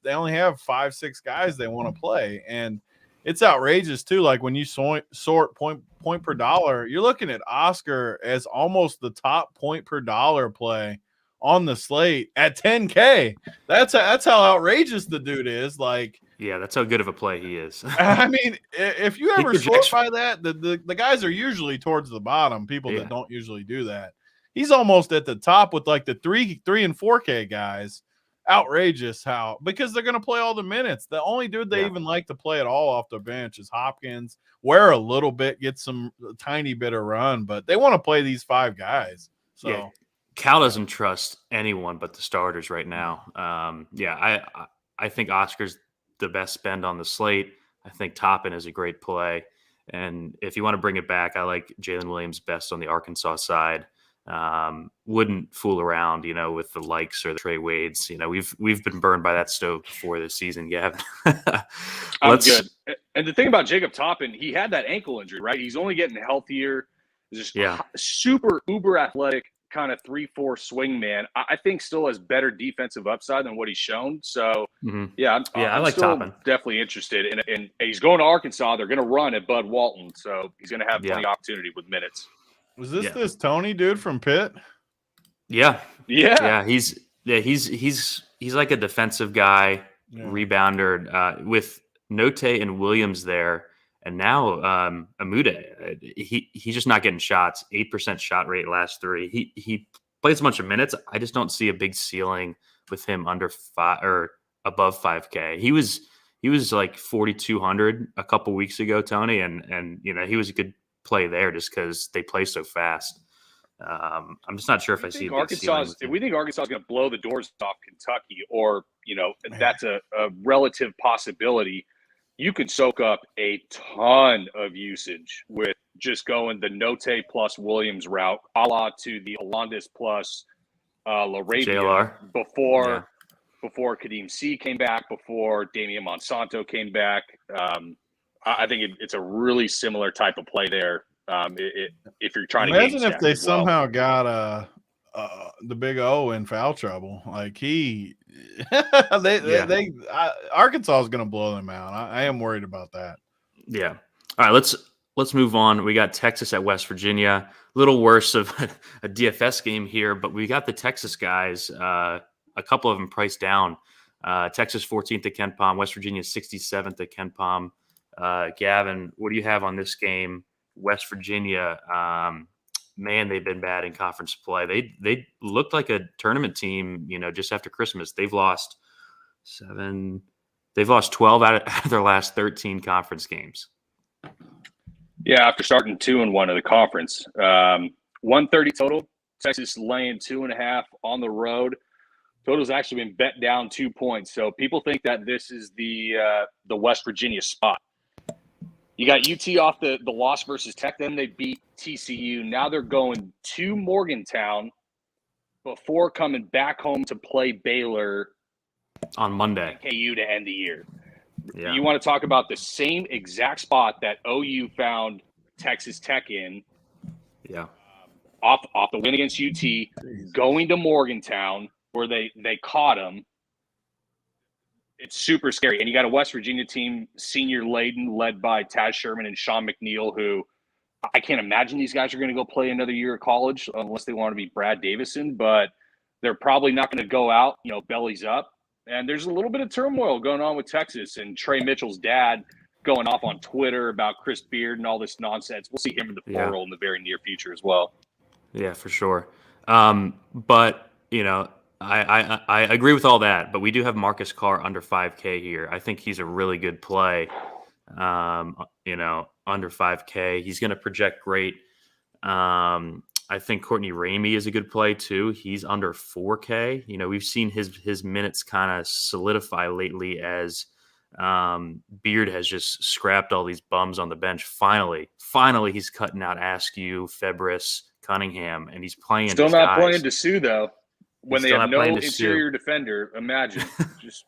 [SPEAKER 3] only have 5, 6 guys they want to play, and it's outrageous too. Like when you sort point per dollar, you're looking at Oscar as almost the top point per dollar play on the slate at 10K. That's how outrageous the dude is. Like,
[SPEAKER 1] yeah, that's how good of a play he is.
[SPEAKER 3] I mean, if you ever sort by that, the guys are usually towards the bottom. People that don't usually do that. He's almost at the top with like the 3 and 4K guys. Outrageous because they're going to play all the minutes. The only dude they even like to play at all off the bench is Hopkins. Wear a little bit, get a tiny bit of run, but they want to play these 5 guys. So
[SPEAKER 1] Cal doesn't trust anyone but the starters right now. I think Oscar's the best spend on the slate. I think Toppin is a great play, and if you want to bring it back, I like Jalen Williams best on the Arkansas side. Wouldn't fool around, with the likes or the Trey Wades. We've been burned by that stove before this season, Gavin.
[SPEAKER 2] I'm good. And the thing about Jacob Toppin, he had that ankle injury, right? He's only getting healthier. He's just super uber athletic, kind of 3-4 swing man. I think still has better defensive upside than what he's shown. So I like Toppin. Definitely interested. And he's going to Arkansas. They're going to run at Bud Walton, so he's going to have plenty of opportunity with minutes.
[SPEAKER 3] Was this Tony dude from Pitt?
[SPEAKER 1] Yeah. He's like a defensive guy, rebounder with Note and Williams there, and now Amude. He's just not getting shots. 8% shot rate last 3. He plays a bunch of minutes. I just don't see a big ceiling with him under 5 or above 5K. He was like 4,200 a couple weeks ago, Tony, and he was a good play there just because they play so fast. I'm just not sure if I see a big ceiling.
[SPEAKER 2] If we think Arkansas is going to blow the doors off Kentucky, or that's a relative possibility, you could soak up a ton of usage with just going the Note plus Williams route, a la to the Alondas plus LaRavia
[SPEAKER 1] JLR.
[SPEAKER 2] before Kadeem C came back, before Damian Monsanto came back. I think it's a really similar type of play there. If you're trying to
[SPEAKER 3] imagine if they somehow got the big O in foul trouble, like Arkansas is going to blow them out. I am worried about that.
[SPEAKER 1] Yeah. All right, let's move on. We got Texas at West Virginia. A little worse of a DFS game here, but we got the Texas guys. A couple of them priced down. Texas 14th at KenPom, West Virginia 67th at KenPom. Gavin, what do you have on this game? West Virginia, man, they've been bad in conference play. They looked like a tournament team, just after Christmas. They've lost 12 out of their last 13 conference games.
[SPEAKER 2] Yeah, after starting 2-1 of the conference. 130 total. Texas laying 2.5 on the road. Total's actually been bet down 2 points. So people think that this is the West Virginia spot. You got UT off the loss versus Tech. Then they beat TCU. Now they're going to Morgantown before coming back home to play Baylor
[SPEAKER 1] on Monday.
[SPEAKER 2] KU to end the year.
[SPEAKER 1] Yeah.
[SPEAKER 2] You want to talk about the same exact spot that OU found Texas Tech in.
[SPEAKER 1] Yeah.
[SPEAKER 2] Off the win against UT, going to Morgantown where they caught them. It's super scary. And you got a West Virginia team, senior laden, led by Taz Sherman and Sean McNeil, who I can't imagine these guys are going to go play another year of college unless they want to be Brad Davison, but they're probably not going to go out, bellies up. And there's a little bit of turmoil going on with Texas and Trey Mitchell's dad going off on Twitter about Chris Beard and all this nonsense. We'll see him in the portal in the very near future as well.
[SPEAKER 1] Yeah, for sure. But, I agree with all that, but we do have Marcus Carr under 5K here. I think he's a really good play, under 5K. He's going to project great. I think Courtney Ramey is a good play too. He's under 4K. We've seen his minutes kind of solidify lately as Beard has just scrapped all these bums on the bench. Finally, he's cutting out Askew, Febris, Cunningham, and he's playing.
[SPEAKER 2] Still not playing Dessou though. When they have no interior
[SPEAKER 1] Dessou.
[SPEAKER 2] Defender, imagine just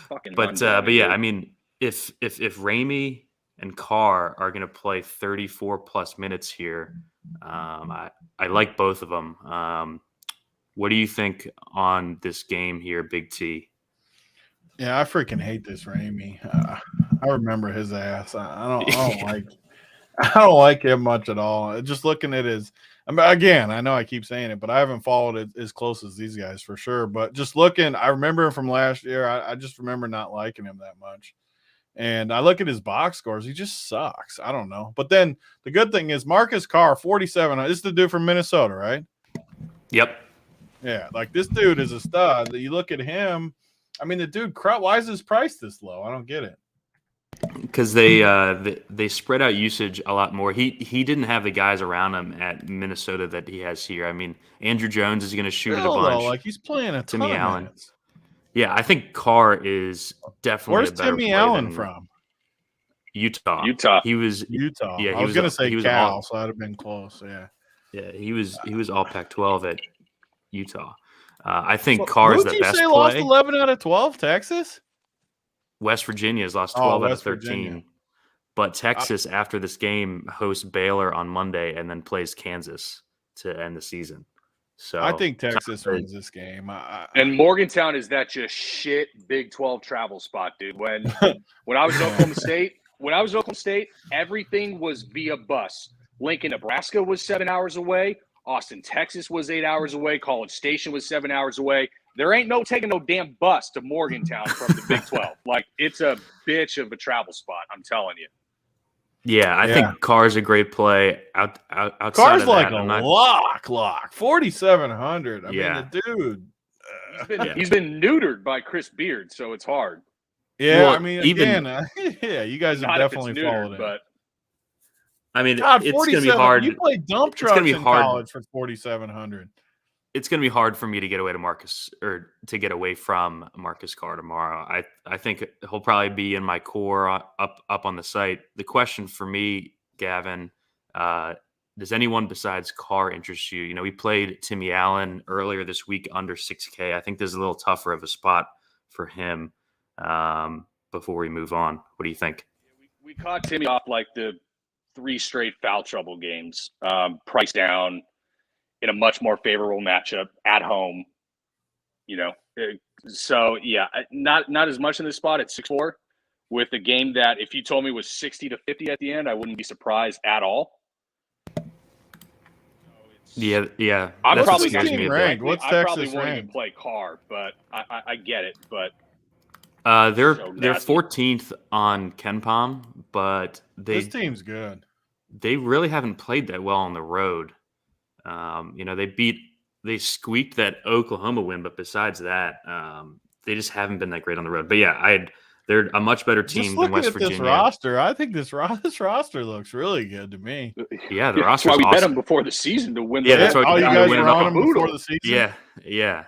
[SPEAKER 2] fucking.
[SPEAKER 1] But yeah, I mean, if Ramey and Carr are going to play 34 plus minutes here, I like both of them. What do you think on this game here, Big T?
[SPEAKER 3] Yeah, I freaking hate this Ramey. I remember his ass. I don't like him much at all. Just looking at his. Again, I know I keep saying it, but I haven't followed it as close as these guys for sure. But just looking, I remember him from last year. I just remember not liking him that much. And I look at his box scores. He just sucks. I don't know. But then the good thing is Marcus Carr, 47. This is the dude from Minnesota, right?
[SPEAKER 1] Yep.
[SPEAKER 3] Yeah, like this dude is a stud. You look at him. I mean, the dude, why is his price this low? I don't get it.
[SPEAKER 1] Because they spread out usage a lot more. He didn't have the guys around him at Minnesota that he has here. I mean, Andrew Jones is going to shoot it a bunch.
[SPEAKER 3] Like he's playing a ton
[SPEAKER 1] Timmy
[SPEAKER 3] of
[SPEAKER 1] Allen.
[SPEAKER 3] minutes.
[SPEAKER 1] Yeah, I think Carr is definitely.
[SPEAKER 3] Where's
[SPEAKER 1] a better
[SPEAKER 3] Timmy
[SPEAKER 1] play
[SPEAKER 3] Allen
[SPEAKER 1] than
[SPEAKER 3] from?
[SPEAKER 2] Utah.
[SPEAKER 1] He was
[SPEAKER 3] Utah.
[SPEAKER 1] Yeah,
[SPEAKER 3] I was going to say Cal, so I'd have been close. Yeah.
[SPEAKER 1] Yeah, he was all Pac-12 at Utah. I think Carr is the best play.
[SPEAKER 3] Lost 11 out of 12, Texas?
[SPEAKER 1] West Virginia has lost 12 out of 13.
[SPEAKER 3] Virginia.
[SPEAKER 1] But Texas, after this game, hosts Baylor on Monday and then plays Kansas to end the season. So
[SPEAKER 3] I think Texas wins this game.
[SPEAKER 2] And Morgantown is that just shit Big 12 travel spot, dude. When I was in Oklahoma State, everything was via bus. Lincoln, Nebraska was 7 hours away. Austin, Texas was 8 hours away. College Station was 7 hours away. There ain't taking no damn bus to Morgantown from the Big 12. Like, it's a bitch of a travel spot, I'm telling you.
[SPEAKER 1] Yeah, I think Carr's a great play. Outside
[SPEAKER 3] Carr's
[SPEAKER 1] of
[SPEAKER 3] like
[SPEAKER 1] that,
[SPEAKER 3] a
[SPEAKER 1] I'm not.
[SPEAKER 3] lock. 4,700. I mean,
[SPEAKER 1] Yeah.
[SPEAKER 3] the dude.
[SPEAKER 2] He's been neutered by Chris Beard, so it's hard.
[SPEAKER 3] Yeah,
[SPEAKER 1] Well,
[SPEAKER 3] I mean,
[SPEAKER 1] even-
[SPEAKER 3] again, yeah, you guys have
[SPEAKER 2] Not if it's
[SPEAKER 3] definitely
[SPEAKER 2] neutered,
[SPEAKER 3] followed it.
[SPEAKER 2] but
[SPEAKER 1] I mean,
[SPEAKER 3] God,
[SPEAKER 1] it's going to be
[SPEAKER 3] 47.
[SPEAKER 1] hard.
[SPEAKER 3] You played dump
[SPEAKER 1] It's gonna
[SPEAKER 3] trucks
[SPEAKER 1] be
[SPEAKER 3] in
[SPEAKER 1] hard.
[SPEAKER 3] college for 4,700.
[SPEAKER 1] It's going to be hard for me to get away to Marcus or to get away from Marcus Carr tomorrow. I think he'll probably be in my core up on the site. The question for me, Gavin, does anyone besides Carr interest you? You know, we played Timmy Allen earlier this week under 6K. I think this is a little tougher of a spot for him. Before we move on, what do you think?
[SPEAKER 2] we caught Timmy off like the 3 straight foul trouble games, price down in a much more favorable matchup at home. You know, so yeah, not as much in this spot at 6-4 with a game that if you told me was 60 to 50 at the end, I wouldn't be surprised at all.
[SPEAKER 1] Yeah.
[SPEAKER 2] I'm
[SPEAKER 3] What's
[SPEAKER 2] probably
[SPEAKER 3] this team ranked? What's
[SPEAKER 2] I
[SPEAKER 3] Texas
[SPEAKER 2] probably won't even
[SPEAKER 3] ranked?
[SPEAKER 2] play Carr, but I get it. But
[SPEAKER 1] They're
[SPEAKER 2] so
[SPEAKER 1] they're
[SPEAKER 2] nasty.
[SPEAKER 1] 14th on KenPom, but
[SPEAKER 3] This team's good.
[SPEAKER 1] they really haven't played that well on the road. You know, they squeaked that Oklahoma win, but besides that, they just haven't been that great on the road. But yeah, they're a much better team
[SPEAKER 3] Just
[SPEAKER 1] than
[SPEAKER 3] looking
[SPEAKER 1] West
[SPEAKER 3] at
[SPEAKER 1] Virginia.
[SPEAKER 3] this roster, I think this roster looks really good to me.
[SPEAKER 1] Yeah, the
[SPEAKER 2] That's
[SPEAKER 1] roster's
[SPEAKER 2] why we bet
[SPEAKER 1] awesome.
[SPEAKER 2] them before the season to win.
[SPEAKER 1] Yeah, that's why
[SPEAKER 3] Oh, you
[SPEAKER 1] they're
[SPEAKER 3] guys
[SPEAKER 1] winning
[SPEAKER 3] were
[SPEAKER 1] up
[SPEAKER 3] on
[SPEAKER 1] a
[SPEAKER 3] them before the season?
[SPEAKER 1] Yeah.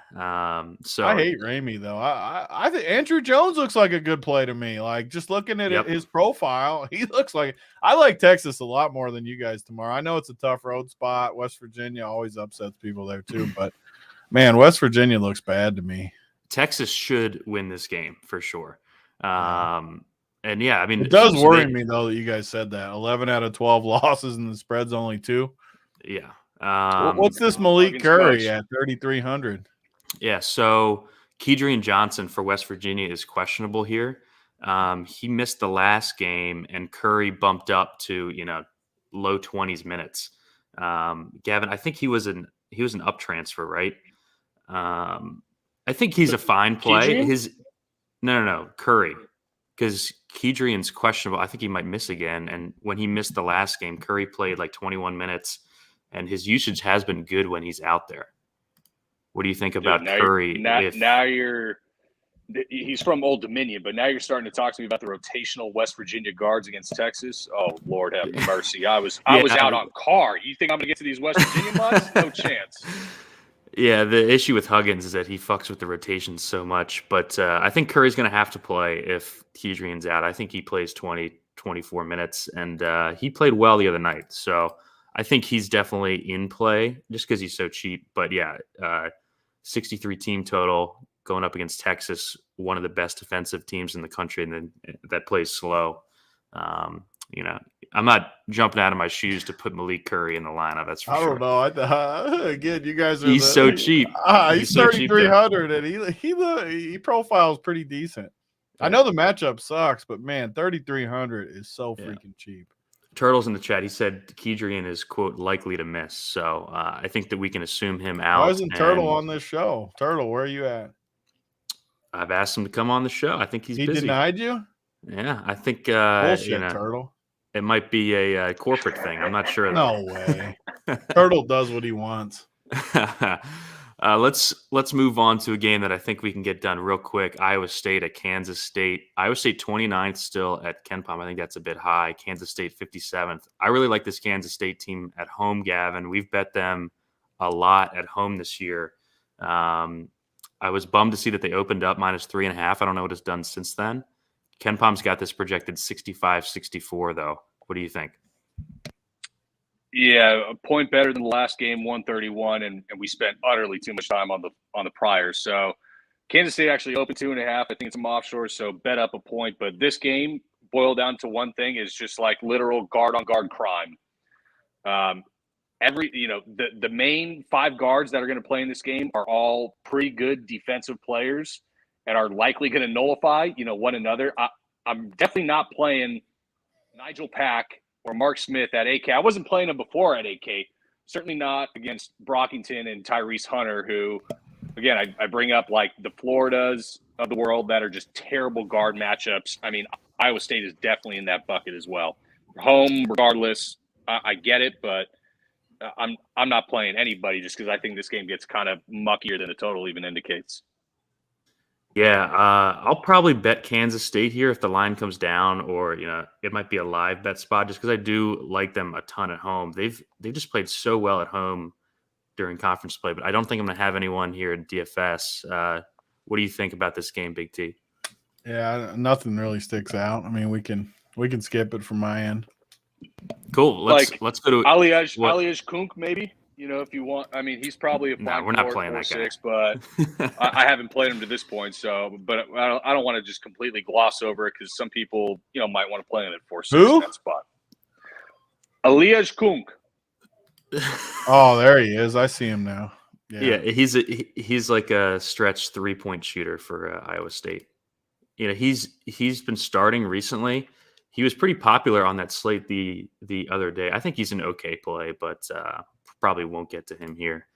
[SPEAKER 1] So
[SPEAKER 3] I hate Ramey though. I think Andrew Jones looks like a good play to me. Like just looking at his profile, he looks like I like Texas a lot more than you guys tomorrow. I know it's a tough road spot. West Virginia always upsets people there too, but man, West Virginia looks bad to me.
[SPEAKER 1] Texas should win this game for sure. And yeah, I mean,
[SPEAKER 3] It does worry me though that you guys said that 11 out of 12 losses and the spread's only 2.
[SPEAKER 1] Yeah.
[SPEAKER 3] What's this Malik Curry
[SPEAKER 2] coach.
[SPEAKER 3] at 3,300?
[SPEAKER 1] Yeah, so Kedrian Johnson for West Virginia is questionable here. He missed the last game, and Curry bumped up to low 20s minutes. Gavin, I think he was an up transfer, right? I think he's a fine play.
[SPEAKER 2] Kedrian?
[SPEAKER 1] No, Curry, because Kedrian's questionable. I think he might miss again. And when he missed the last game, Curry played like 21 minutes, and his usage has been good when he's out there. What do you think about Curry?
[SPEAKER 2] He's from Old Dominion, but now you're starting to talk to me about the rotational West Virginia guards against Texas. Oh, Lord have mercy. I was out on Carr. You think I'm going to get to these West Virginia mutts? No chance.
[SPEAKER 1] Yeah, the issue with Huggins is that he fucks with the rotations so much. But I think Curry's going to have to play if Kedrian's out. I think he plays 20, 24 minutes, and he played well the other night. So I think he's definitely in play just because he's so cheap. But yeah, 63 team total going up against Texas, one of the best defensive teams in the country, and then that plays slow. I'm not jumping out of my shoes to put Malik Curry in the lineup. That's for sure.
[SPEAKER 3] I don't know. Again, you guys are.
[SPEAKER 1] He's so cheap.
[SPEAKER 3] He's 3,300, and he profiles pretty decent. Yeah. I know the matchup sucks, but man, 3,300 is so freaking cheap.
[SPEAKER 1] Turtle's in the chat. He said Kedrian is, quote, likely to miss. So I think that we can assume him out.
[SPEAKER 3] Why isn't Turtle on this show? Turtle, where are you at?
[SPEAKER 1] I've asked him to come on the show. I think he's busy.
[SPEAKER 3] He denied you?
[SPEAKER 1] Yeah, I think
[SPEAKER 3] bullshit, Turtle.
[SPEAKER 1] It might be a corporate thing. I'm not sure.
[SPEAKER 3] No way. Turtle does what he wants.
[SPEAKER 1] Let's move on to a game that I think we can get done real quick. Iowa State at Kansas State. Iowa State 29th still at KenPom. I think that's a bit high. Kansas State 57th. I really like this Kansas State team at home, Gavin. We've bet them a lot at home this year. I was bummed to see that they opened up -3.5. I don't know what it's done since then. KenPom's got this projected 65-64, though. What do you think?
[SPEAKER 2] Yeah, a point better than the last game, 131, and we spent utterly too much time on the prior. So Kansas State actually opened 2.5. I think it's some offshore, so bet up a point. But this game boiled down to one thing: is just like literal guard-on-guard crime. The main 5 guards that are going to play in this game are all pretty good defensive players and are likely going to nullify, one another. I'm definitely not playing Nigel Pack or Mark Smith at AK. I wasn't playing them before at AK. Certainly not against Brockington and Tyrese Hunter, who, again, I bring up like the Floridas of the world that are just terrible guard matchups. I mean, Iowa State is definitely in that bucket as well. home regardless. I get it, but I'm not playing anybody just because I think this game gets kind of muckier than the total even indicates.
[SPEAKER 1] Yeah, I'll probably bet Kansas State here if the line comes down, or it might be a live bet spot just because I do like them a ton at home. They've just played so well at home during conference play, but I don't think I'm going to have anyone here in DFS. What do you think about this game, Big T?
[SPEAKER 3] Yeah, nothing really sticks out. I mean, we can skip it from my end.
[SPEAKER 1] Cool. Let's go to
[SPEAKER 2] Aliaj Kunk maybe. If you want. I mean, he's probably a fine.
[SPEAKER 1] We're not playing that guy.
[SPEAKER 2] 6, but I haven't played him to this point. So, but I don't want to just completely gloss over it because some people, might want to play him at 4-6 in that spot. Aliaj Kunk.
[SPEAKER 3] Oh, there he is. I see him now.
[SPEAKER 1] Yeah, he's like a stretch 3-point shooter for Iowa State. He's been starting recently. He was pretty popular on that slate the other day. I think he's an okay play, but probably won't get to him here.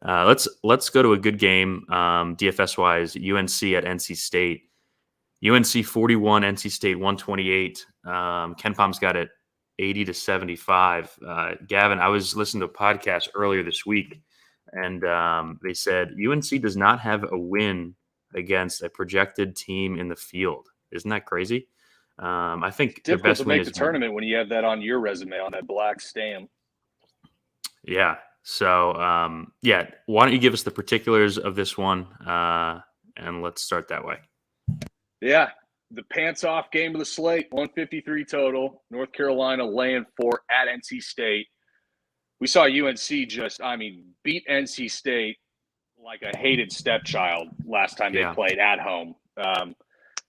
[SPEAKER 1] Let's go to a good game DFS wise. UNC at NC State. UNC 41, NC State 128. Ken Palm's got it 80-75. Gavin, I was listening to a podcast earlier this week, and they said UNC does not have a win against a projected team in the field. Isn't that crazy? I think
[SPEAKER 2] it's difficult to make the tournament when you have that on your resume on that black stamp.
[SPEAKER 1] Yeah. So, why don't you give us the particulars of this one, and let's start that way.
[SPEAKER 2] Yeah, the pants-off game of the slate, 153 total. North Carolina laying 4 at NC State. We saw UNC beat NC State like a hated stepchild last time they played at home. I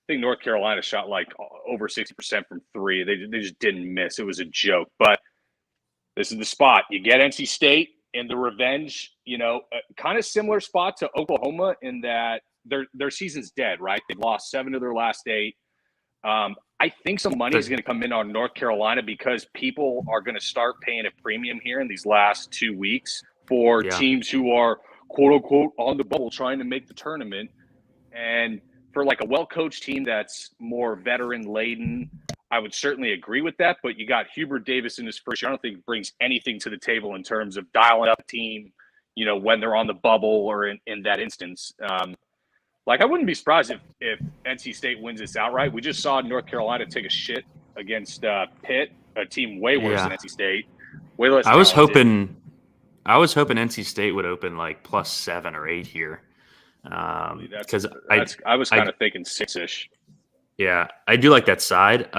[SPEAKER 2] think North Carolina shot like over 60% from 3. They just didn't miss. It was a joke. But this is the spot. You get NC State in the revenge, kind of similar spot to Oklahoma in that their season's dead, right? They've lost 7 of their last 8. I think some money is going to come in on North Carolina because people are going to start paying a premium here in these last 2 weeks for teams who are, quote unquote, on the bubble trying to make the tournament. And for like a well-coached team that's more veteran-laden, I would certainly agree with that. But you got Hubert Davis in his first year. I don't think it brings anything to the table in terms of dialing up a team, when they're on the bubble or in that instance. I wouldn't be surprised if NC State wins this outright. We just saw North Carolina take a shit against Pitt, a team way worse than NC State. Way less.
[SPEAKER 1] I was hoping NC State would open like +7 or 8 here. Because
[SPEAKER 2] I was kind of thinking 6-ish.
[SPEAKER 1] Yeah, I do like that side.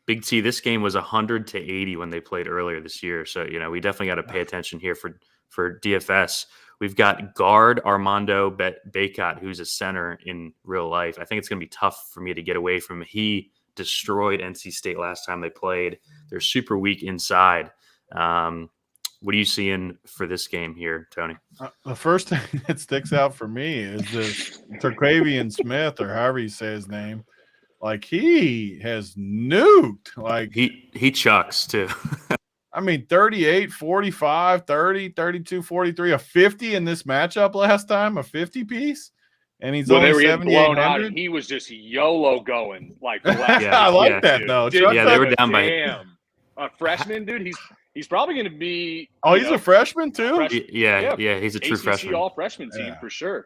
[SPEAKER 1] Big T, this game was 100-80 when they played earlier this year. So, we definitely got to pay attention here for DFS. We've got guard Armando Bacot, who's a center in real life. I think it's going to be tough for me to get away from him. He destroyed NC State last time they played. They're super weak inside. What are you seeing for this game here, Tony?
[SPEAKER 3] The first thing that sticks out for me is this Terquavian Smith, or however you say his name. Like, he has nuked. Like,
[SPEAKER 1] he chucks too.
[SPEAKER 3] 38, 45, 30, 32, 43, a 50 in this matchup last time, a 50 piece. And he's only 7,800.
[SPEAKER 2] He was just YOLO going.
[SPEAKER 3] I like that, though.
[SPEAKER 1] They were down by
[SPEAKER 2] a freshman, dude. He's probably going to be.
[SPEAKER 3] Oh, he's a freshman too.
[SPEAKER 1] Yeah, he's a true freshman.
[SPEAKER 2] All freshman team for sure.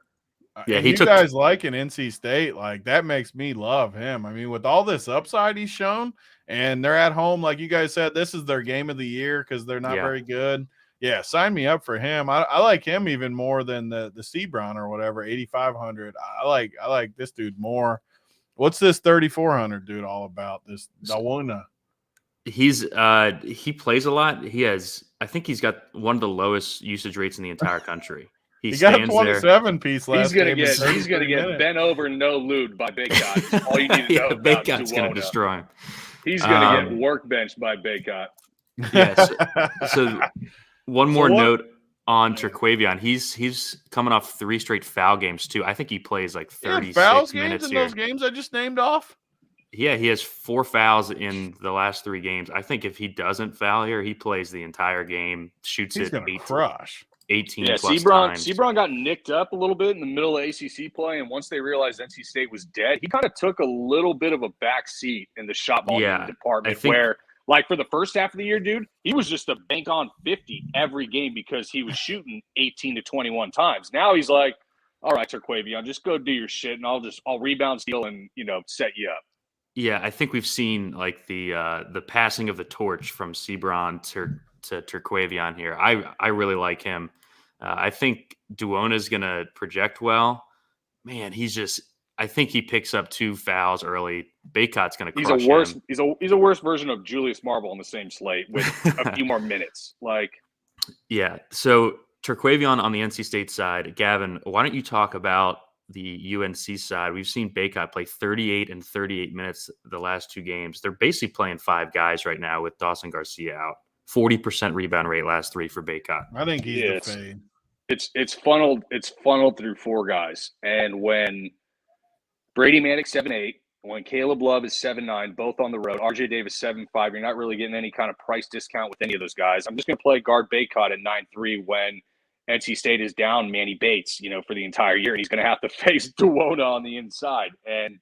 [SPEAKER 3] Yeah, you guys like an NC State, like that makes me love him. I mean, with all this upside he's shown, and they're at home, like you guys said, this is their game of the year because they're not very good. Yeah, sign me up for him. I like him even more than the Sebron or whatever, 8,500. I like this dude more. What's this 3,400 dude all about? This Dawona.
[SPEAKER 1] He plays a lot. I think he's got one of the lowest usage rates in the entire country.
[SPEAKER 3] He got a 27 piece last game.
[SPEAKER 2] He's gonna get bent over, no lewd by Bacot. All you need to know about
[SPEAKER 1] Bacot's gonna destroy him.
[SPEAKER 2] He's gonna get workbenched by Bacot.
[SPEAKER 1] Yes. So one more note on Terquavion. He's coming off 3 straight foul games too. I think he plays like 36
[SPEAKER 3] fouls
[SPEAKER 1] minutes
[SPEAKER 3] games
[SPEAKER 1] here.
[SPEAKER 3] In those games I just named off.
[SPEAKER 1] Yeah, he has 4 fouls in the last 3 games. I think if he doesn't foul here, he plays the entire game, shoots
[SPEAKER 3] He's
[SPEAKER 1] it 18 plus times.
[SPEAKER 2] Sebron got nicked up a little bit in the middle of ACC play, and once they realized NC State was dead, he kind of took a little bit of a back seat in the shot volume department, where Like for the first half of the year, dude, he was just a bank on 50 every game because he was shooting 18 to 21 times. Now he's like, all right, Terquavion, just go do your shit, and I'll rebound, steal, and set you up.
[SPEAKER 1] Yeah, I think we've seen like the passing of the torch from Sebron to Terquavion here. I really like him. I think Duona is going to project well. Man, I think he picks up 2 fouls early. Baycott's going to crush him.
[SPEAKER 2] He's a worse version of Julius Marble on the same slate with a few more minutes. Like,
[SPEAKER 1] yeah. So Terquavion on the NC State side, Gavin, why don't you talk about the UNC side? We've seen Baycott play 38 and 38 minutes the last 2 games. They're basically playing 5 guys right now with Dawson Garcia out. 40% rebound rate last 3 for Baycott.
[SPEAKER 3] I think he's the fade.
[SPEAKER 2] It's funneled through 4 guys. And when Brady Manick's 7'8", when Caleb Love is 7'9", both on the road, RJ Davis 7'5", you're not really getting any kind of price discount with any of those guys. I'm just going to play guard Baycott at 9'3" when NC State is down Manny Bates, for the entire year, and he's going to have to face Duona on the inside. And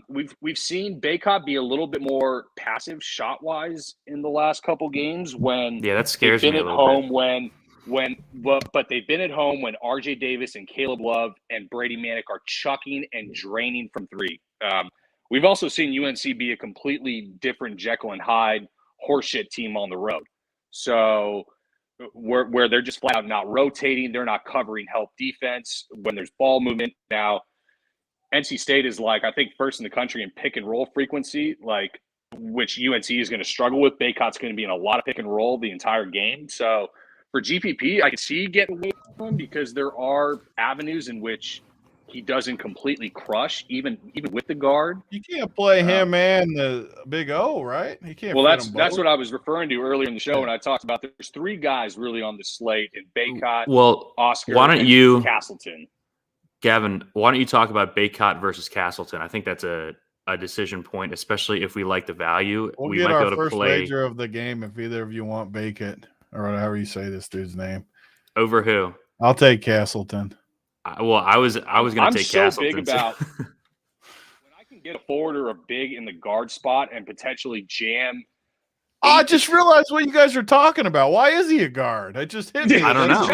[SPEAKER 2] we've seen Baycott be a little bit more passive shot wise in the last couple games when
[SPEAKER 1] that scares me a little bit.
[SPEAKER 2] But they've been at home when RJ Davis and Caleb Love and Brady Manick are chucking and draining from 3. We've also seen UNC be a completely different Jekyll and Hyde horseshit team on the road. So where they're just flat out not rotating, they're not covering help defense when there's ball movement. Now, NC State is I think first in the country in pick and roll frequency, which UNC is going to struggle with. Baycott's going to be in a lot of pick and roll the entire game. So for GPP, I could see getting away from him because there are avenues in which he doesn't completely crush, even with the guard.
[SPEAKER 3] You can't play him and the Big O, right? He can't.
[SPEAKER 2] Well, that's what I was referring to earlier in the show when I talked about there's 3 guys really on the slate in Baycott, Oscar, and Castleton.
[SPEAKER 1] Gavin, why don't you talk about Baycott versus Castleton? I think that's a decision point, especially if we like the value.
[SPEAKER 3] We might get our first wager of the game if either of you want Baycott or however you say this dude's name.
[SPEAKER 1] Over who?
[SPEAKER 3] I'll take Castleton.
[SPEAKER 1] I was going to take Castleton.
[SPEAKER 2] Big about when I can get a forward or a big in the guard spot and potentially jam.
[SPEAKER 3] I just realized what you guys are talking about. Why is he a guard? It just hit me.
[SPEAKER 1] I don't know.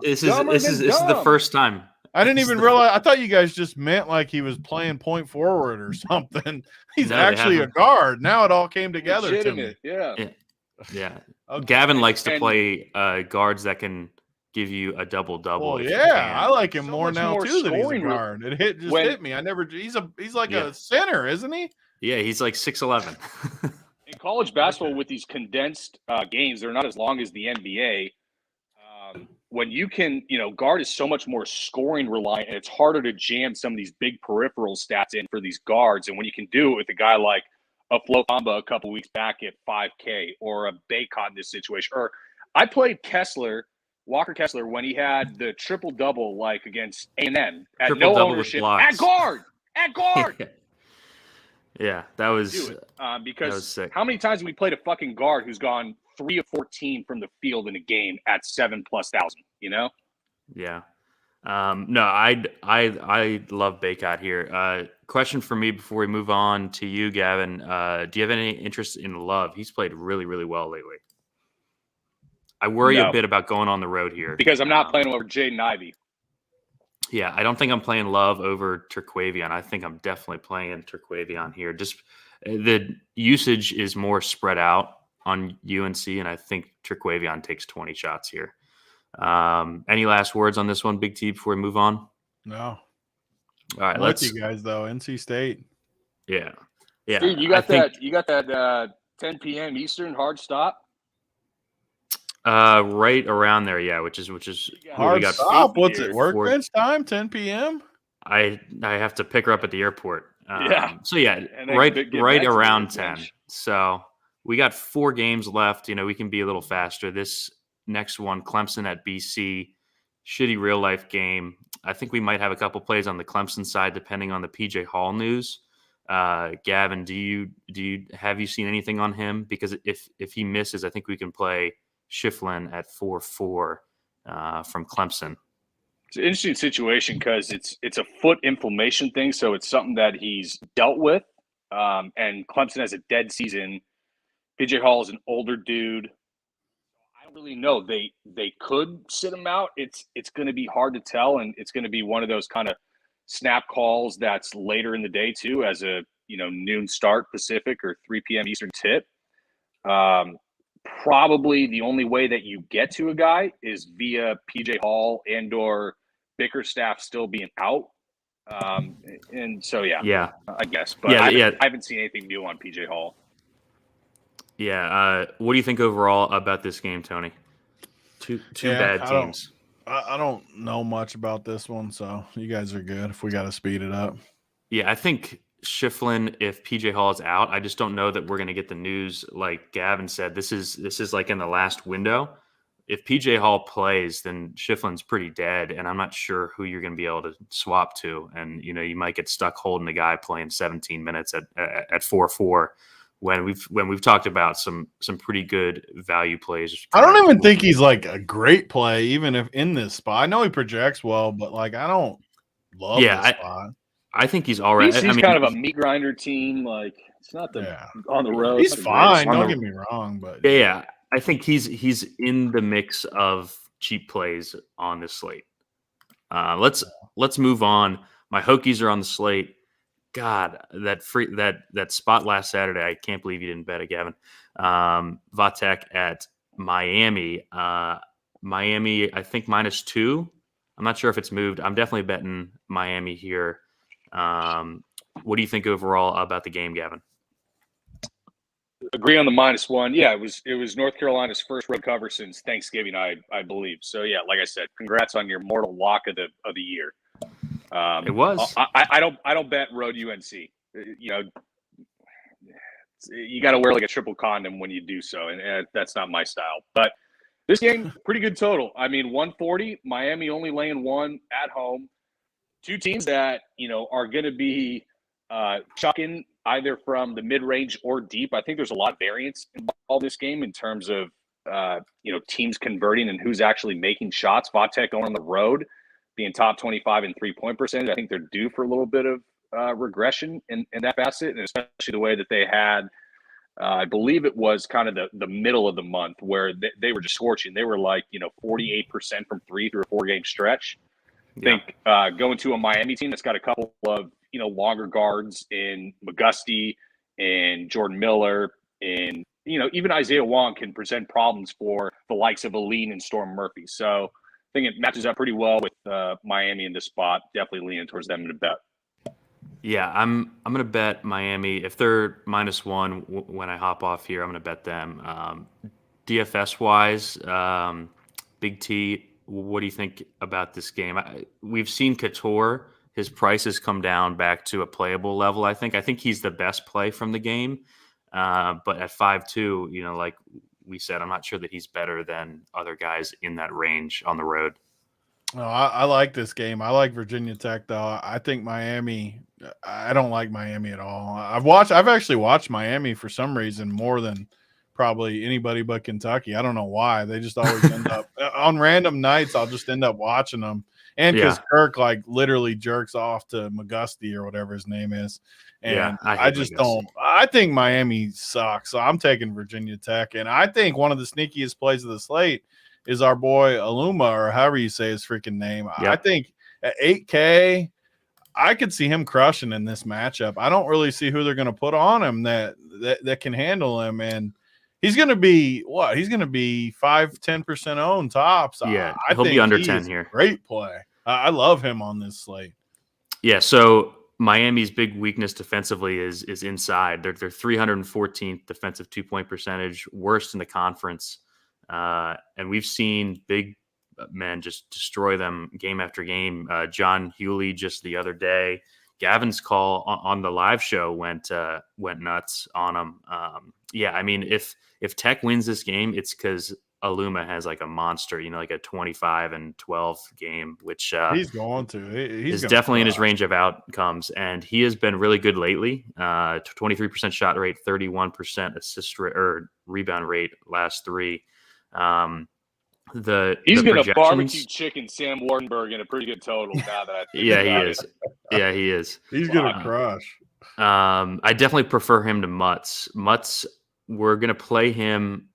[SPEAKER 1] This is the first time.
[SPEAKER 3] I didn't even realize. I thought you guys just meant like he was playing point forward or something. He's actually a guard. Now it all came together to me.
[SPEAKER 2] Yeah.
[SPEAKER 3] Okay.
[SPEAKER 1] Gavin likes to play guards that can give you a double-double.
[SPEAKER 3] Well, yeah, I like him more now too that he's a guard. It hit me. He's like a center, isn't he?
[SPEAKER 1] Yeah, he's like 6'11".
[SPEAKER 2] In college basketball with these condensed games, they're not as long as the NBA. When you can, guard is so much more scoring reliant, and it's harder to jam some of these big peripheral stats in for these guards. And when you can do it with a guy like a Flo Kamba a couple weeks back at 5K or a Baycott in this situation, or I played Walker Kessler, when he had the triple-double against A&M at no ownership at guard.
[SPEAKER 1] Yeah, that was
[SPEAKER 2] because
[SPEAKER 1] that was sick.
[SPEAKER 2] How many times have we played a fucking guard who's gone 3 of 14 from the field in a game at 7+ thousand?
[SPEAKER 1] Yeah. No, I love Baycott here. Question for me before we move on to you, Gavin. Do you have any interest in Love? He's played really, really well lately. I worry a bit about going on the road here
[SPEAKER 2] because I'm not playing over Jaden Ivey.
[SPEAKER 1] Yeah, I don't think I'm playing Love over Terquavion. I think I'm definitely playing Terquavion here. Just the usage is more spread out on UNC, and I think Terquavion takes 20 shots here. Any last words on this one, Big T, before we move on?
[SPEAKER 3] No.
[SPEAKER 1] All right,
[SPEAKER 3] let's you guys though. NC State.
[SPEAKER 1] Yeah.
[SPEAKER 2] Dude, you got that 10 p.m. Eastern hard stop.
[SPEAKER 1] Right around there, yeah. Which is
[SPEAKER 3] hard stop. What's it? Workbench time, 10 p.m.
[SPEAKER 1] I have to pick her up at the airport. So right around 10. So we got 4 games left. We can be a little faster. This next one, Clemson at BC, shitty real life game. I think we might have a couple plays on the Clemson side, depending on the PJ Hall news. Gavin, have you seen anything on him? Because if he misses, I think we can play Shiflin at 4-4 from Clemson.
[SPEAKER 2] It's an interesting situation because it's a foot inflammation thing, so it's something that he's dealt with. And Clemson has a dead season PJ Hall is an older dude. I don't really know. They could sit him out. It's going to be hard to tell, and it's going to be one of those kind of snap calls that's later in the day too, as a noon start Pacific or 3 p.m. Eastern tip. Probably the only way that you get to a guy is via PJ Hall and/or Bickerstaff still being out. And so
[SPEAKER 1] Yeah.
[SPEAKER 2] I guess, but I haven't seen anything new on PJ Hall.
[SPEAKER 1] Yeah. What do you think overall about this game, Tony? Two bad teams.
[SPEAKER 3] I don't know much about this one, so you guys are good if we got to speed it up.
[SPEAKER 1] Yeah, I think Schifflin, if PJ Hall is out, I just don't know that we're going to get the news like Gavin said. This is like in the last window. If PJ Hall plays, then Schifflin's pretty dead, and I'm not sure who you're going to be able to swap to. And you might get stuck holding a guy playing 17 minutes at 4-4 when we've talked about some pretty good value plays.
[SPEAKER 3] I don't even think he's like a great play, even if in this spot. I know he projects well, but like I don't love this spot.
[SPEAKER 1] I think he's all right.
[SPEAKER 2] He's kind of a meat grinder team. Like it's not on the road.
[SPEAKER 3] He's fine. Don't get me wrong, but
[SPEAKER 1] yeah. I think he's in the mix of cheap plays on this slate. Let's move on. My Hokies are on the slate. God, that spot last Saturday, I can't believe you didn't bet it, Gavin. Vatek at Miami. Miami, I think -2. I'm not sure if it's moved. I'm definitely betting Miami here. What do you think overall about the game, Gavin?
[SPEAKER 2] Agree on the -1. Yeah, it was North Carolina's first road cover since Thanksgiving, I believe. So yeah, like I said, congrats on your mortal lock of the year.
[SPEAKER 1] It was.
[SPEAKER 2] I don't bet road UNC. You got to wear like a triple condom when you do so, and that's not my style. But this game, pretty good total. I mean, 140. Miami only laying 1 at home. Two teams that are going to be chucking either from the mid-range or deep. I think there's a lot of variance in all this game in terms of teams converting and who's actually making shots. Vatek going on the road, being top 25 in 3-point percentage. I think they're due for a little bit of regression in that facet, and especially the way that they had, I believe it was kind of the middle of the month where they were just scorching. They were like 48% from 3 through a 4-game stretch. I think going to a Miami team that's got a couple of longer guards in McGusty and Jordan Miller and even Isaiah Wong can present problems for the likes of Aline and Storm Murphy. So I think it matches up pretty well with Miami in this spot. Definitely leaning towards them in a bet.
[SPEAKER 1] Yeah, I'm going to bet Miami. If they're -1 when I hop off here, I'm going to bet them. DFS wise, Big T, what do you think about this game? We've seen Couture. His price has come down back to a playable level. I think he's the best play from the game. But at 5'2", like we said, I'm not sure that he's better than other guys in that range on the road.
[SPEAKER 3] No, I like this game. I like Virginia Tech, though. I think Miami. I don't like Miami at all. I've actually watched Miami for some reason more than probably anybody but Kentucky. I don't know why. They just always end up on random nights. I'll just end up watching them. And because Kirk like literally jerks off to McGusty or whatever his name is. And I just don't. I think Miami sucks. So I'm taking Virginia Tech. And I think one of the sneakiest plays of the slate is our boy Aluma, or however you say his freaking name. Yep. I think at 8K, I could see him crushing in this matchup. I don't really see who they're going to put on him that can handle him. And he's going to be what? He's going to be 5-10% owned tops.
[SPEAKER 1] Yeah,
[SPEAKER 3] I
[SPEAKER 1] he'll
[SPEAKER 3] think
[SPEAKER 1] be under 10 here.
[SPEAKER 3] Great play. I love him on this slate.
[SPEAKER 1] Yeah, so Miami's big weakness defensively is inside. They're 314th defensive 2-point percentage, worst in the conference. And we've seen big men just destroy them game after game. John Hewley just the other day. Gavin's call on the live show went nuts on him. I mean, if Tech wins this game, it's because Aluma has like a monster, like a 25-12 game, which
[SPEAKER 3] he's going to. He's
[SPEAKER 1] definitely in his range of outcomes, and he has been really good lately. 23% shot rate, 31% assist or rebound rate last 3.
[SPEAKER 2] He's going to barbecue chicken Sam Wardenberg in a pretty good total now that I think
[SPEAKER 1] he is. Yeah, he is.
[SPEAKER 3] He's going to crush.
[SPEAKER 1] I definitely prefer him to Mutz. Mutz, we're gonna play him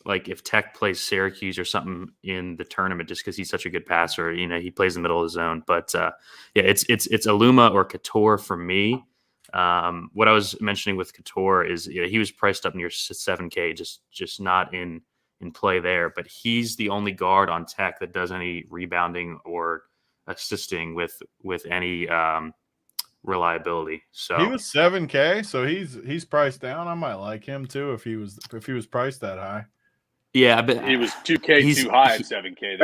[SPEAKER 1] like if Tech plays Syracuse or something in the tournament, just because he's such a good passer. He plays in the middle of the zone. But yeah, it's Aluma or Couture for me. What I was mentioning with Couture is he was priced up near 7K, just not in play there. But he's the only guard on Tech that does any rebounding or assisting with any reliability. So
[SPEAKER 3] he was 7K, so he's priced down. I might like him too if he was priced that high.
[SPEAKER 1] Yeah, but
[SPEAKER 2] he was 2K too high at 7K.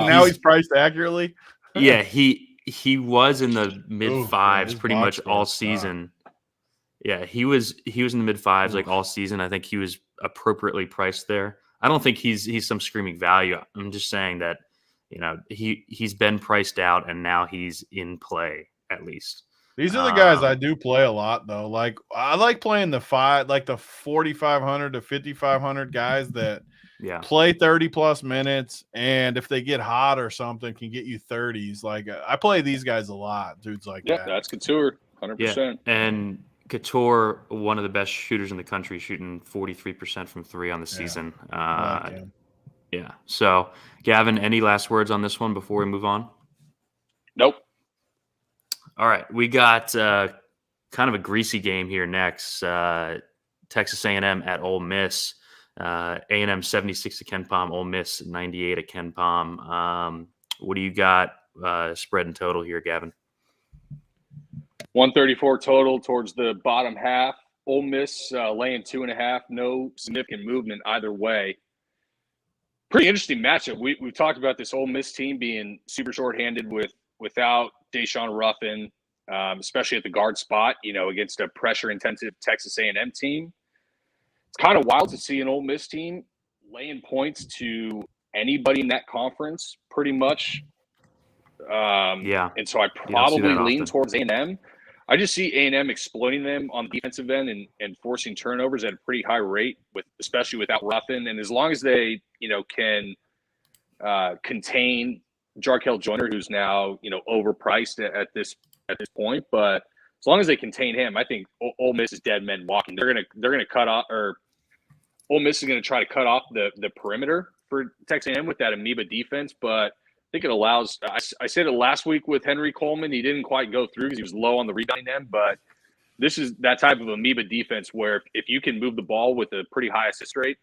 [SPEAKER 3] Now he's priced accurately.
[SPEAKER 1] Yeah, he was in the mid fives pretty much all season. Yeah, he was in the mid fives like all season. I think he was appropriately priced there. I don't think he's some screaming value. I'm just saying that he's been priced out and now he's in play at least.
[SPEAKER 3] These are the guys I do play a lot though. Like I like playing the 4,500 to 5,500 guys that play 30 plus minutes, and if they get hot or something, can get you 30s. Like I play these guys a lot, dudes like that.
[SPEAKER 2] That's Couture, 100%.
[SPEAKER 1] Yeah. And Couture, one of the best shooters in the country, shooting 43% from three on the season. Yeah. So, Gavin, any last words on this one before we move on?
[SPEAKER 2] Nope.
[SPEAKER 1] All right, we got kind of a greasy game here next. Texas A&M at Ole Miss. A&M 76 to KenPom, Ole Miss 98 at KenPom. What do you got spread and total here, Gavin?
[SPEAKER 2] 134 total towards the bottom half. Ole Miss laying 2.5. No significant movement either way. Pretty interesting matchup. We've talked about this Ole Miss team being super shorthanded without Deshaun Ruffin, especially at the guard spot, against a pressure-intensive Texas A&M team. It's kind of wild to see an Ole Miss team laying points to anybody in that conference, pretty much. And so I probably lean towards A&M. I just see A&M exploiting them on the defensive end and forcing turnovers at a pretty high rate, especially without Ruffin. And as long as they, can contain Jarkel Joyner, who's now, overpriced at this point, but as long as they contain him, I think Ole Miss is dead men walking. They're gonna cut off, or Ole Miss is gonna try to cut off the perimeter for Texas A&M with that amoeba defense, but I think it allows. I said it last week with Henry Coleman. He didn't quite go through because he was low on the rebounding end, but this is that type of amoeba defense where if you can move the ball with a pretty high assist rate,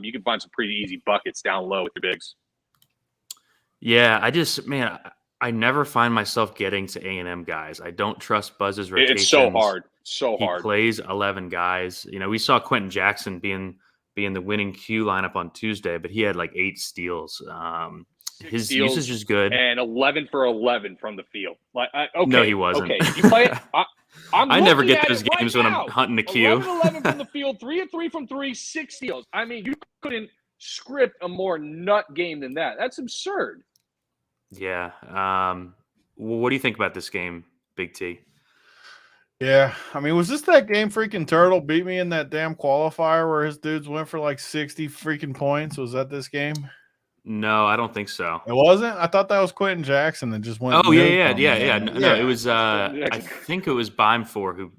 [SPEAKER 2] you can find some pretty easy buckets down low with your bigs.
[SPEAKER 1] Yeah, I never find myself getting to A&M guys. I don't trust Buzz's rotations.
[SPEAKER 2] It's so hard.
[SPEAKER 1] He plays 11 guys. We saw Quentin Jackson being the winning Q lineup on Tuesday, but he had like 8 steals. His usage is good.
[SPEAKER 2] And 11 for 11 from the field. Okay,
[SPEAKER 1] no, he wasn't.
[SPEAKER 2] Okay, you play it.
[SPEAKER 1] I never get those games when I'm hunting the Q.
[SPEAKER 2] 11 from the field, 3 of 3 from 3, 6 steals. I mean, you couldn't script a more nut game than that. That's absurd.
[SPEAKER 1] Yeah. What do you think about this game, Big T?
[SPEAKER 3] Yeah. I mean, was this that game freaking Turtle beat me in that damn qualifier where his dudes went for like 60 freaking points? Was that this game?
[SPEAKER 1] No, I don't think so.
[SPEAKER 3] It wasn't? I thought that was Quentin Jackson that just went.
[SPEAKER 1] Oh, yeah. No, it was I think it was Beimfor who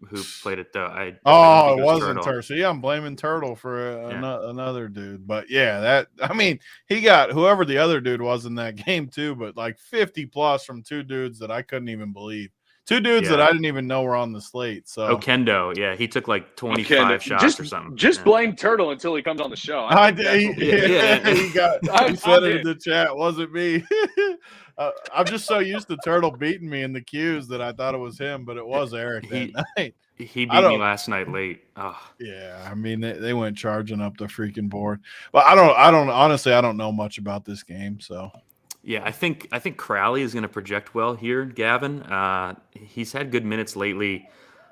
[SPEAKER 1] played it though.
[SPEAKER 3] It wasn't Turtle. So yeah, I'm blaming Turtle for another dude. But yeah, he got whoever the other dude was in that game too, but like 50 plus from 2 dudes that I couldn't even believe. 2 dudes that I didn't even know were on the slate. So
[SPEAKER 1] Okendo, yeah, he took like 25 shots or something.
[SPEAKER 2] Just blame Turtle until he comes on the show.
[SPEAKER 3] I did. He said it in the chat. Wasn't me. I'm just so used to Turtle beating me in the Qs that I thought it was him, but it was Eric that night.
[SPEAKER 1] He beat me last night late. Oh.
[SPEAKER 3] Yeah, I mean they went charging up the freaking board. But I don't honestly I don't know much about this game, so.
[SPEAKER 1] Yeah, I think Crowley is going to project well here, Gavin. He's had good minutes lately.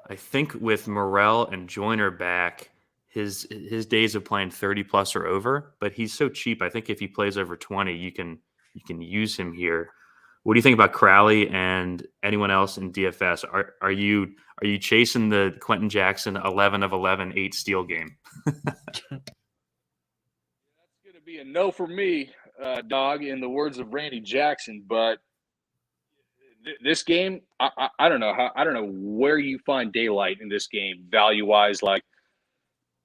[SPEAKER 1] I think with Morrell and Joyner back, his days of playing 30 plus are over. But he's so cheap. I think if he plays over 20, you can use him here. What do you think about Crowley and anyone else in DFS? Are you chasing the Quentin Jackson 11 of 11 8 steal game?
[SPEAKER 2] That's going to be a no for me. Dog, in the words of Randy Jackson, but this game, I don't know where you find daylight in this game value wise. Like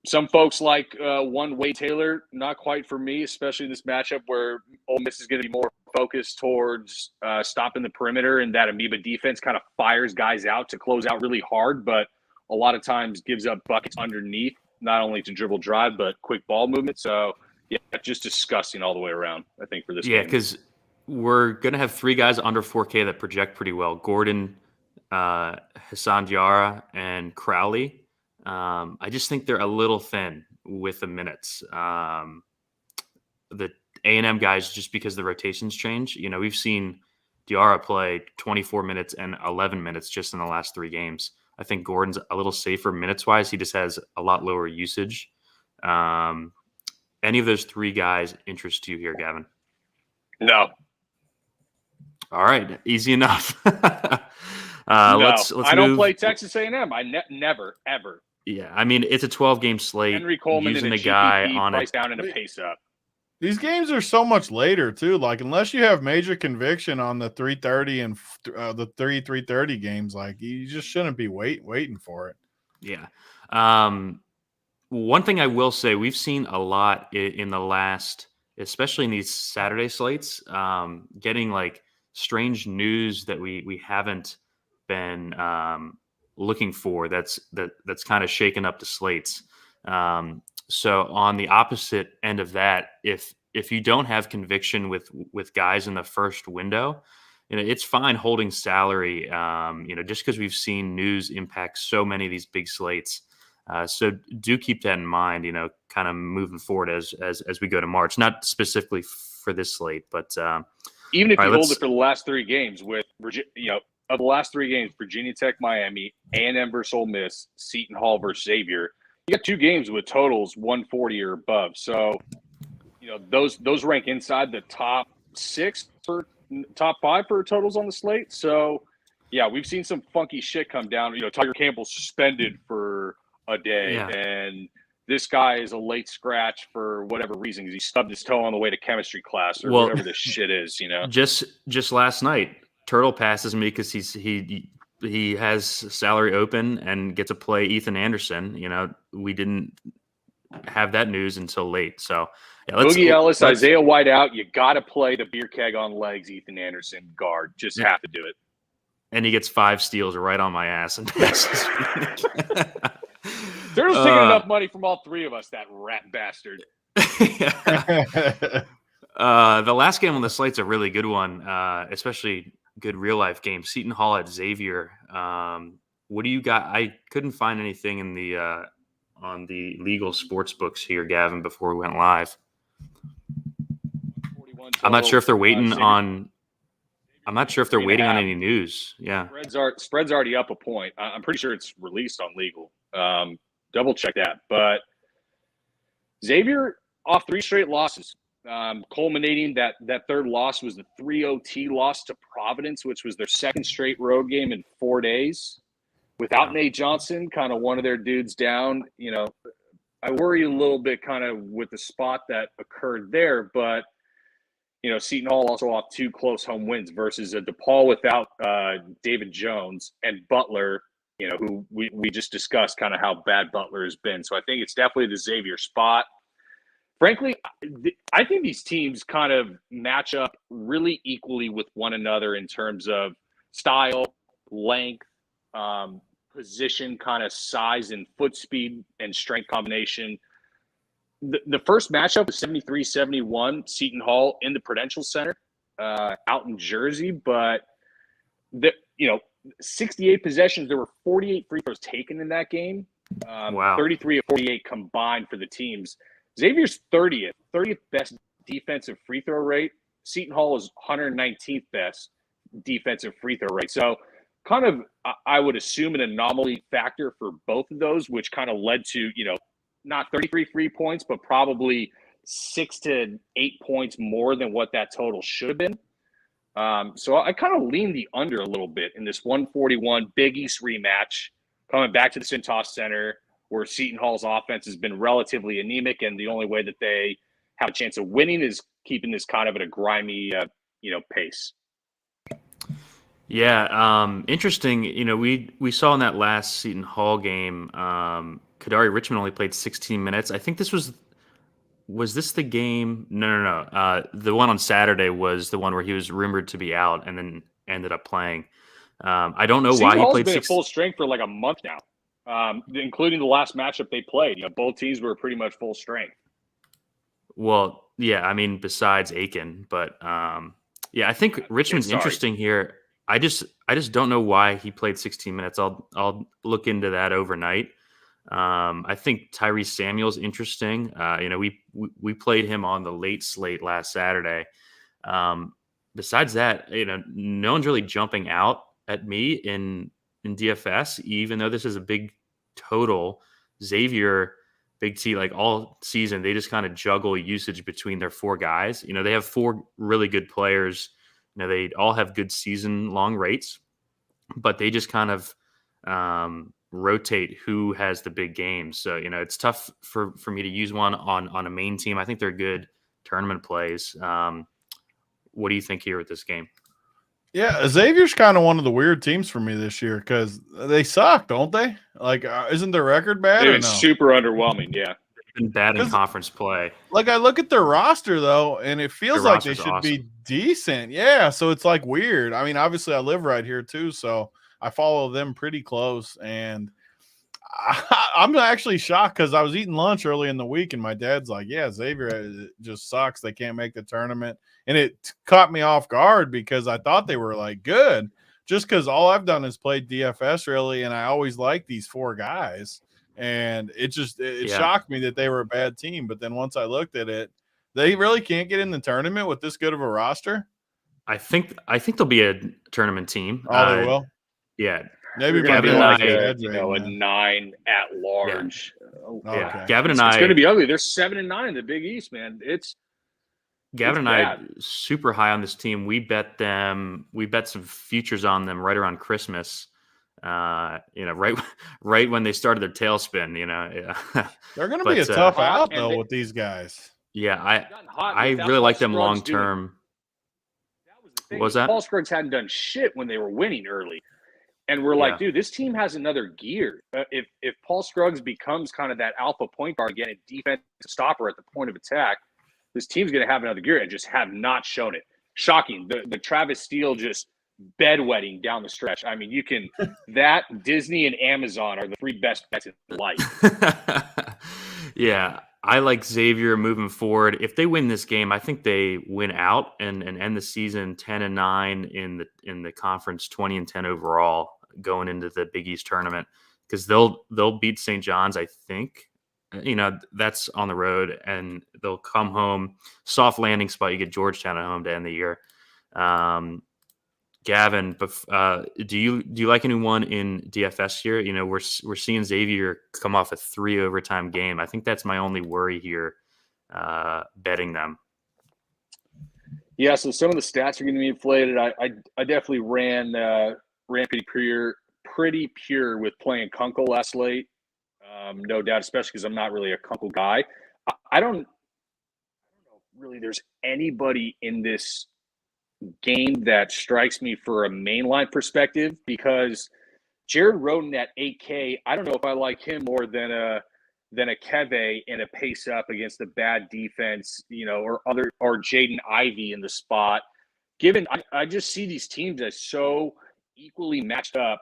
[SPEAKER 2] Some folks like one Wade Taylor, not quite for me, especially in this matchup where Ole Miss is going to be more focused towards stopping the perimeter, and that Amoeba defense kind of fires guys out to close out really hard, but a lot of times gives up buckets underneath, not only to dribble drive, but quick ball movement. So, yeah, just disgusting all the way around, I think, for this game.
[SPEAKER 1] Yeah, because we're going to have 3 guys under 4K that project pretty well. Gordon, Hassan Diarra, and Crowley. I just think they're a little thin with the minutes. The A&M guys, just because the rotations change, we've seen Diarra play 24 minutes and 11 minutes just in the last 3 games. I think Gordon's a little safer minutes-wise. He just has a lot lower usage. Any of those 3 guys interest you here, Gavin?
[SPEAKER 2] No.
[SPEAKER 1] All right, easy enough.
[SPEAKER 2] No,
[SPEAKER 1] let's
[SPEAKER 2] I don't
[SPEAKER 1] move.
[SPEAKER 2] Play Texas A&M. Never, ever.
[SPEAKER 1] Yeah, I mean, it's a 12-game slate.
[SPEAKER 2] Henry Coleman
[SPEAKER 1] using
[SPEAKER 2] and
[SPEAKER 1] a guy
[SPEAKER 2] GPP
[SPEAKER 1] on
[SPEAKER 2] price
[SPEAKER 1] it.
[SPEAKER 2] down and a pace up.
[SPEAKER 3] These games are so much later too. Like unless you have major conviction on the 3:30 and the 3:30 games, like you just shouldn't be waiting for it.
[SPEAKER 1] Yeah. One thing I will say, we've seen a lot in the last, especially in these Saturday slates, getting like strange news that we haven't been looking for. That's kind of shaken up the slates. So on the opposite end of that, if you don't have conviction with guys in the first window, it's fine holding salary. Just because we've seen news impact so many of these big slates. So do keep that in mind. Kind of moving forward as we go to March. Not specifically for this slate, but
[SPEAKER 2] even if you hold it for the last 3 games with of the last 3 games, Virginia Tech, Miami, A&M versus Ole Miss, Seton Hall versus Xavier. You got 2 games with totals 140 or above. So, those rank inside the top 6 for top 5 for totals on the slate. So, yeah, we've seen some funky shit come down. Tiger Campbell suspended for a day, and this guy is a late scratch for whatever reason because he stubbed his toe on the way to chemistry class or whatever this shit is.
[SPEAKER 1] Just last night, Turtle passes me because he has salary open and gets to play Ethan Anderson. We didn't have that news until late. So
[SPEAKER 2] Boogie Ellis, Isaiah White out. You got to play the beer keg on legs, Ethan Anderson guard. Just have to do it.
[SPEAKER 1] And he gets 5 steals right on my ass and passes.
[SPEAKER 2] Turtle's taking enough money from all 3 of us, that rat bastard.
[SPEAKER 1] The last game on the slate's a really good one, especially good real life game. Seton Hall at Xavier. What do you got? I couldn't find anything in the on the legal sports books here, Gavin, before we went live. I'm not sure if they're waiting on. I'm not sure if they're waiting on any news. Yeah,
[SPEAKER 2] spread's already up a point. I'm pretty sure it's released on legal. Double check that. But Xavier off 3 straight losses. Culminating that 3rd loss was the 3 OT loss to Providence, which was their 2nd straight road game in 4 days. Without Nate Johnson, kind of one of their dudes down, I worry a little bit kind of with the spot that occurred there. But, Seton Hall also off 2 close home wins versus a DePaul without David Jones and Butler, who we just discussed kind of how bad Butler has been. So I think it's definitely the Xavier spot. Frankly, I think these teams kind of match up really equally with one another in terms of style, length, position, kind of size and foot speed and strength combination. The first matchup was 73-71 Seton Hall in the Prudential Center out in Jersey. But, 68 possessions, there were 48 free throws taken in that game.
[SPEAKER 1] Wow.
[SPEAKER 2] 33 of 48 combined for the teams. Xavier's 30th best defensive free throw rate. Seton Hall is 119th best defensive free throw rate. So kind of, I would assume, an anomaly factor for both of those, which kind of led to, not 33 free points, but probably 6 to 8 points more than what that total should have been. So I kind of lean the under a little bit in this 141 Big East rematch, coming back to the Cintas Center, where Seton Hall's offense has been relatively anemic, and the only way that they have a chance of winning is keeping this kind of at a grimy, pace.
[SPEAKER 1] Yeah, interesting. We saw in that last Seton Hall game, Kadari Richmond only played 16 minutes. I think this was this the game? No. The one on Saturday was the one where he was rumored to be out and then ended up playing. I don't know why he
[SPEAKER 2] Hall's
[SPEAKER 1] played
[SPEAKER 2] been at full strength for like a month now, including the last matchup they played. Both teams were pretty much full strength.
[SPEAKER 1] Well, yeah, I mean, besides Aiken, but yeah, I think Richmond's interesting here. I just don't know why he played 16 minutes. I'll look into that overnight. I think Tyrese Samuel's interesting. We played him on the late slate last Saturday. Besides that, no one's really jumping out at me in DFS, even though this is a big total. Xavier, Big T, like all season, they just kind of juggle usage between their four guys. They have four really good players. They all have good season-long rates, but they just kind of rotate who has the big games. So, it's tough for me to use one on a main team. I think they're good tournament plays. What do you think here with this game?
[SPEAKER 3] Yeah, Xavier's kind of one of the weird teams for me this year because they suck, don't they? Like, isn't their record bad?
[SPEAKER 2] It's super underwhelming, yeah.
[SPEAKER 1] Been bad in conference play.
[SPEAKER 3] Like, I look at their roster though, and it feels like they should be decent. Yeah, so it's like weird. I mean, obviously, I live right here too, so I follow them pretty close, and I'm actually shocked because I was eating lunch early in the week, and my dad's like, "Yeah, Xavier just sucks. They can't make the tournament," and it caught me off guard because I thought they were like good, just because all I've done is played DFS really, and I always like these four guys. And it shocked me that they were a bad team. But then once I looked at it, they really can't get in the tournament with this good of a roster.
[SPEAKER 1] I think they'll be a tournament team.
[SPEAKER 3] Oh, they will?
[SPEAKER 1] Yeah.
[SPEAKER 3] Maybe
[SPEAKER 2] Gavin and a 9 at large.
[SPEAKER 1] Yeah. Okay. Gavin and I.
[SPEAKER 2] It's going to be ugly. They're 7-9 in the Big East, man.
[SPEAKER 1] Gavin and I super high on this team. We bet them. We bet some futures on them right around Christmas. Right when they started their tailspin,
[SPEAKER 3] they're going to be a tough out though with these guys.
[SPEAKER 1] Yeah, I really like them long term.
[SPEAKER 2] What was that? Paul Scruggs hadn't done shit when they were winning early, and we're like, dude, this team has another gear. If Paul Scruggs becomes kind of that alpha point guard again and defensive stopper at the point of attack, this team's going to have another gear and just have not shown it. Shocking. The Travis Steele just bedwetting down the stretch. I mean, that Disney and Amazon are the three best bets in life.
[SPEAKER 1] Yeah, I like Xavier moving forward. If they win this game, I think they win out and end the season 10-9 in the conference, 20-10 overall going into the Big East tournament because they'll beat St. John's. I think that's on the road and they'll come home soft landing spot. You get Georgetown at home to end the year. Gavin, but do you like anyone in DFS here? We're seeing Xavier come off a 3 overtime game. I think that's my only worry here, betting them.
[SPEAKER 2] Yeah, so some of the stats are going to be inflated. I definitely ran pretty pure with playing Kunkel last late, no doubt, especially because I'm not really a Kunkel guy. I don't know really. There's anybody in this game that strikes me for a mainline perspective because Jared Roden at 8K, I don't know if I like him more than a Keve in a pace up against a bad defense, or Jaden Ivey in the spot. Given I just see these teams as so equally matched up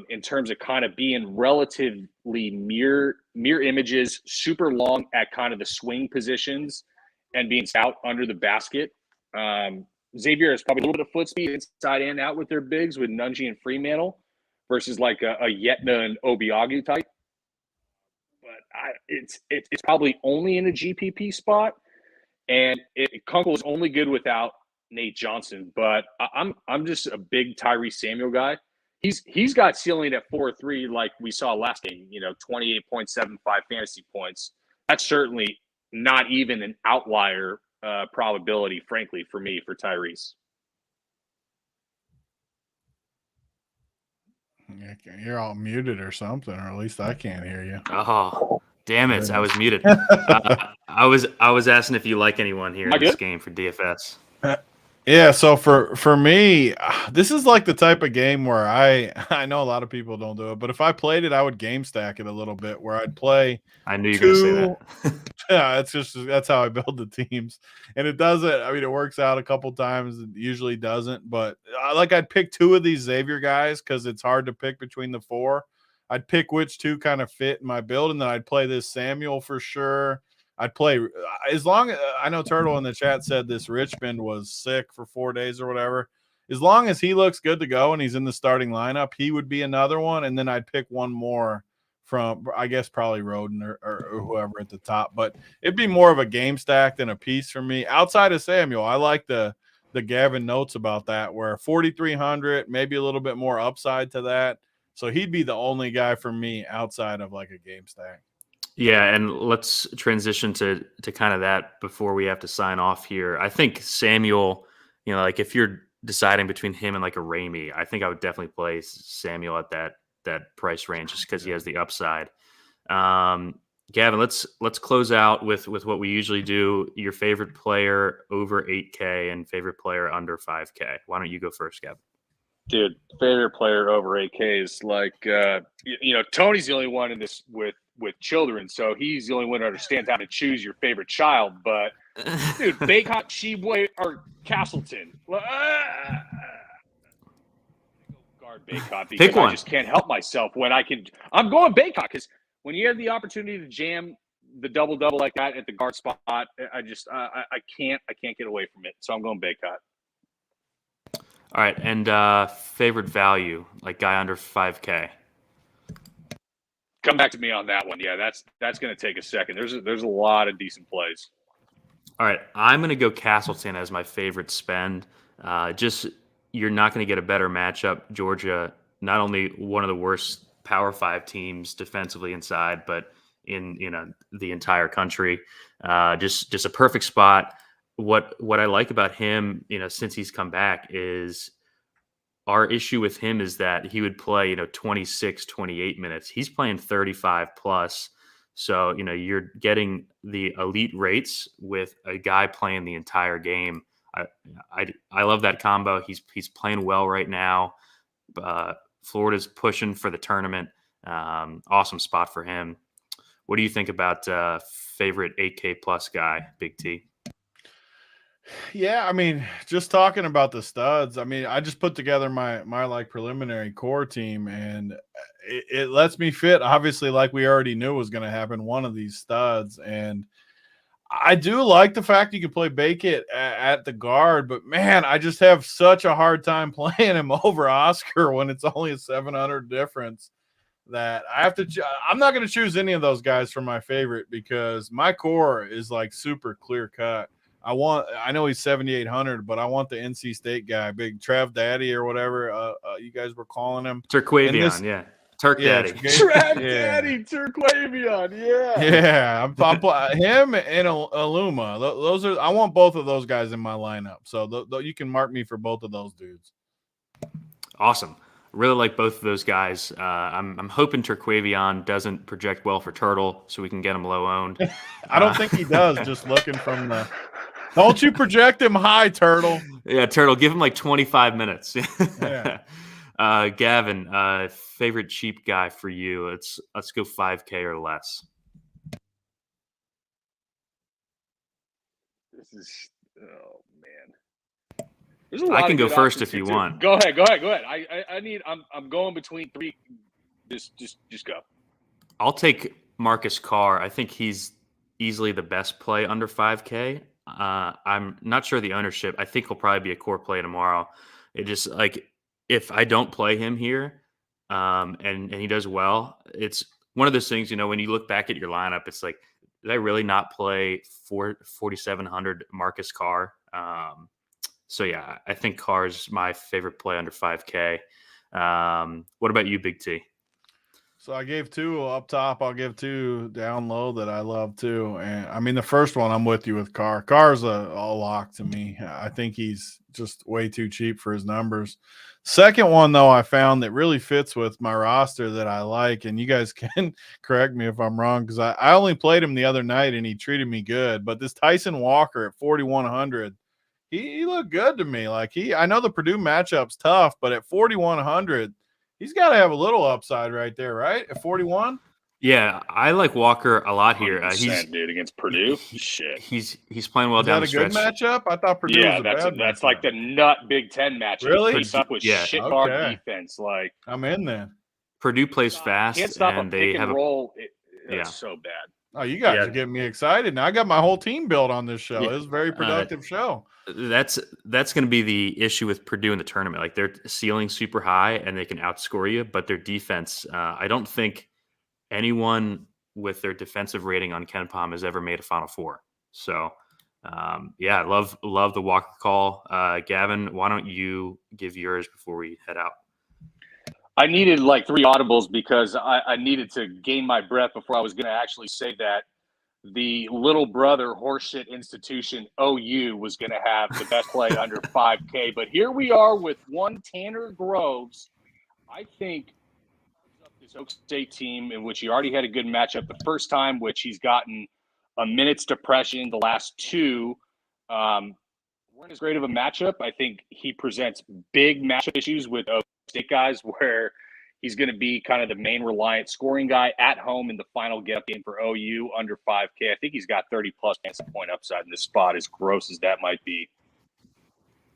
[SPEAKER 2] in terms of kind of being relatively mirror images, super long at kind of the swing positions and being out under the basket. Xavier has probably a little bit of foot speed inside and out with their bigs with Nunji and Fremantle versus like a Yetna and Obiagu type. But it's probably only in a GPP spot, and Kunkel is only good without Nate Johnson. But I'm just a big Tyrese Samuel guy. He's got ceiling at 4.3 like we saw last game. 28.75 fantasy points. That's certainly not even an outlier probability, frankly, for me, for Tyrese.
[SPEAKER 3] You're all muted or something, or at least I can't hear you.
[SPEAKER 1] Oh, damn it! I was muted. I was asking if you like anyone here in this game for DFS.
[SPEAKER 3] Yeah, so for me, this is like the type of game where I know a lot of people don't do it, but if I played it, I would game stack it a little bit where I'd play
[SPEAKER 1] I knew you were going to say
[SPEAKER 3] two.
[SPEAKER 1] that.
[SPEAKER 3] Yeah, that's how I build the teams, and it doesn't. I mean, it works out a couple times. It usually doesn't, but I'd pick two of these Xavier guys because it's hard to pick between the four. I'd pick which two kind of fit in my build, and then I'd play this Samuel for sure. I'd play as long as I know Turtle in the chat said this Richmond was sick for 4 days or whatever. As long as he looks good to go and he's in the starting lineup, he would be another one, and then I'd pick one more from I guess probably Roden or whoever at the top, but it'd be more of a game stack than a piece for me. Outside of Samuel, I like the Gavin notes about that, where 4,300, maybe a little bit more upside to that. So he'd be the only guy for me outside of like a game stack.
[SPEAKER 1] Yeah, and let's transition to kind of that before we have to sign off here. I think Samuel, like if you're deciding between him and like a Ramey, I think I would definitely play Samuel at that price range just because he has the upside. Gavin, let's close out with what we usually do. Your favorite player over 8K and favorite player under 5K. Why don't you go first, Gavin?
[SPEAKER 2] Dude, favorite player over 8K is like Tony's the only one in this with children, so he's the only one who understands how to choose your favorite child. But dude, Baycott, Sheboy, or Castleton. Guard Baycott because I just can't help myself when I'm going Baycott because when you have the opportunity to jam the double like that at the guard spot, I can't get away from it. So I'm going Baycott.
[SPEAKER 1] All right, and favorite value, like guy under 5K.
[SPEAKER 2] Come back to me on that one. Yeah, that's going to take a second. There's a lot of decent plays.
[SPEAKER 1] All right, I'm going to go Castleton as my favorite spend. Just you're not going to get a better matchup. Georgia, not only one of the worst Power 5 teams defensively inside, but in the entire country. Just a perfect spot. What I like about him, since he's come back is our issue with him is that he would play, 26, 28 minutes. He's playing 35 plus. So, you're getting the elite rates with a guy playing the entire game. I love that combo. He's playing well right now. Florida's pushing for the tournament. Awesome spot for him. What do you think about favorite 8K plus guy, Big T?
[SPEAKER 3] Yeah, I mean, just talking about the studs. I mean, I just put together my like preliminary core team, and it lets me fit. Obviously, like we already knew was going to happen, one of these studs, and I do like the fact you can play Beckett at the guard, but man, I just have such a hard time playing him over Oscar when it's only a 700 difference. That I have to. I'm not going to choose any of those guys for my favorite because my core is like super clear cut. I know he's 7,800, but I want the NC State guy, big Trav Daddy or whatever you guys were calling him.
[SPEAKER 1] Turquavion, yeah. Turk Daddy.
[SPEAKER 2] Trav Daddy, Turquavion, yeah.
[SPEAKER 3] Yeah, I'm him and Aluma. Those are. I want both of those guys in my lineup. So you can mark me for both of those dudes.
[SPEAKER 1] Awesome. Really like both of those guys. I'm hoping Turquavion doesn't project well for Turtle, so we can get him low owned.
[SPEAKER 3] I don't think he does. Just looking from the. Don't you project him high, Turtle?
[SPEAKER 1] Yeah, Turtle. Give him like 25 minutes.
[SPEAKER 3] Yeah.
[SPEAKER 1] Gavin, favorite cheap guy for you? Let's go 5K or less.
[SPEAKER 2] This is man.
[SPEAKER 1] I can go first if you want.
[SPEAKER 2] Go ahead. I'm going between three. Just go.
[SPEAKER 1] I'll take Marcus Carr. I think he's easily the best play under 5K. I'm not sure the ownership. I think he'll probably be a core play tomorrow. It just like if I don't play him here, and he does well, it's one of those things. When you look back at your lineup, it's like, did I really not play 4,700 Marcus Carr? So yeah, I think Carr's my favorite play under 5K. What about you, Big T?
[SPEAKER 3] So I gave two up top. I'll give two down low that I love too. And I mean, the first one, I'm with you with Carr. Carr's a lock to me. I think he's just way too cheap for his numbers. Second one, though, I found that really fits with my roster that I like. And you guys can correct me if I'm wrong because I only played him the other night and he treated me good. But this Tyson Walker at 4,100, he looked good to me. Like I know the Purdue matchup's tough, but at 4,100, he's got to have a little upside right there, right? At 41.
[SPEAKER 1] Yeah, I like Walker a lot here.
[SPEAKER 2] 100%, dude, against Purdue.
[SPEAKER 1] He's playing well
[SPEAKER 3] Is
[SPEAKER 1] down
[SPEAKER 3] that
[SPEAKER 1] the
[SPEAKER 3] a good
[SPEAKER 1] stretch.
[SPEAKER 3] matchup? I thought Purdue was a bad matchup.
[SPEAKER 2] That's like the nut Big Ten matchup.
[SPEAKER 3] Really?
[SPEAKER 2] Face up with shitbag defense. Like
[SPEAKER 3] I'm in then.
[SPEAKER 1] Purdue plays fast,
[SPEAKER 2] can't stop
[SPEAKER 1] and
[SPEAKER 2] a
[SPEAKER 1] they
[SPEAKER 2] pick
[SPEAKER 1] have
[SPEAKER 2] and roll.
[SPEAKER 1] Yeah.
[SPEAKER 2] It's so bad.
[SPEAKER 3] Oh, you guys are getting me excited now. I got my whole team built on this show.
[SPEAKER 1] Yeah.
[SPEAKER 3] It was a very productive show.
[SPEAKER 1] That's going to be the issue with Purdue in the tournament. Like their ceiling super high, and they can outscore you, but their defense, I don't think anyone with their defensive rating on KenPom has ever made a Final Four. So, yeah, love the Walker call. Gavin, why don't you give yours before we head out?
[SPEAKER 2] I needed like 3 audibles because I needed to gain my breath before I was going to actually say that the little brother horseshit institution OU was going to have the best play under 5K. But here we are with one Tanner Groves. I think this Oak State team in which he already had a good matchup the first time, which he's gotten a minute's depression the last 2. Weren't as great of a matchup. I think he presents big matchup issues with Oak State guys where he's going to be kind of the main reliant scoring guy at home in the final get game for OU under 5K. I think he's got 30-plus chance of point upside in this spot, as gross as that might be.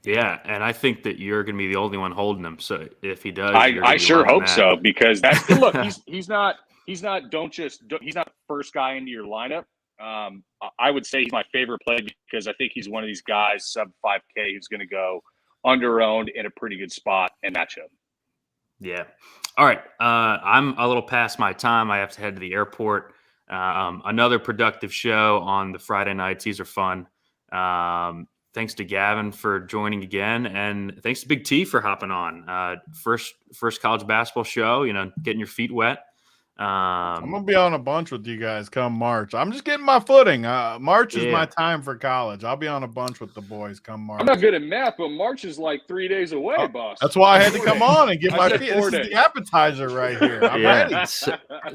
[SPEAKER 1] Yeah, and I think that you're going to be the only one holding him. So if he does,
[SPEAKER 2] I sure hope so, because that's look. He's not the first guy into your lineup. I would say he's my favorite play because I think he's one of these guys sub 5K who's going to go under-owned in a pretty good spot and matchup.
[SPEAKER 1] Yeah. All right. I'm a little past my time. I have to head to the airport. Another productive show on the Friday nights. These are fun. Thanks to Gavin for joining again, and thanks to Big T for hopping on. First college basketball show. Getting your feet wet.
[SPEAKER 3] I'm gonna be on a bunch with you guys come March. I'm just getting my footing. March is my time for college. I'll be on a bunch with the boys come March.
[SPEAKER 2] I'm not good at math, but March is like 3 days away, boss.
[SPEAKER 3] That's why I had to come on and get my feet. This is the appetizer right here. I'm ready.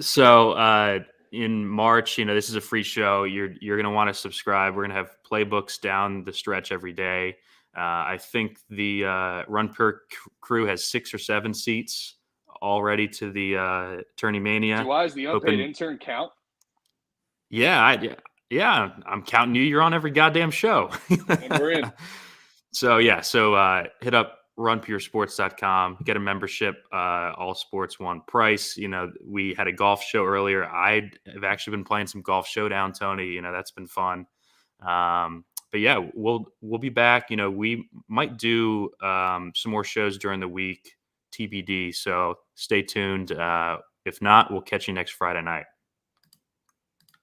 [SPEAKER 1] So in March, this is a free show. You're gonna want to subscribe. We're gonna have playbooks down the stretch every day. I think the Run Per crew has 6 or 7 seats already to the Tourney Mania.
[SPEAKER 2] So why does the unpaid intern count?
[SPEAKER 1] Yeah, I'm counting you. You're on every goddamn show.
[SPEAKER 2] And we're in.
[SPEAKER 1] So hit up runpuresports.com, get a membership, all sports one price. We had a golf show earlier. I have actually been playing some Golf Showdown, Tony. That's been fun. But yeah, we'll be back. We might do some more shows during the week, TBD. So stay tuned. If not, we'll catch you next Friday night.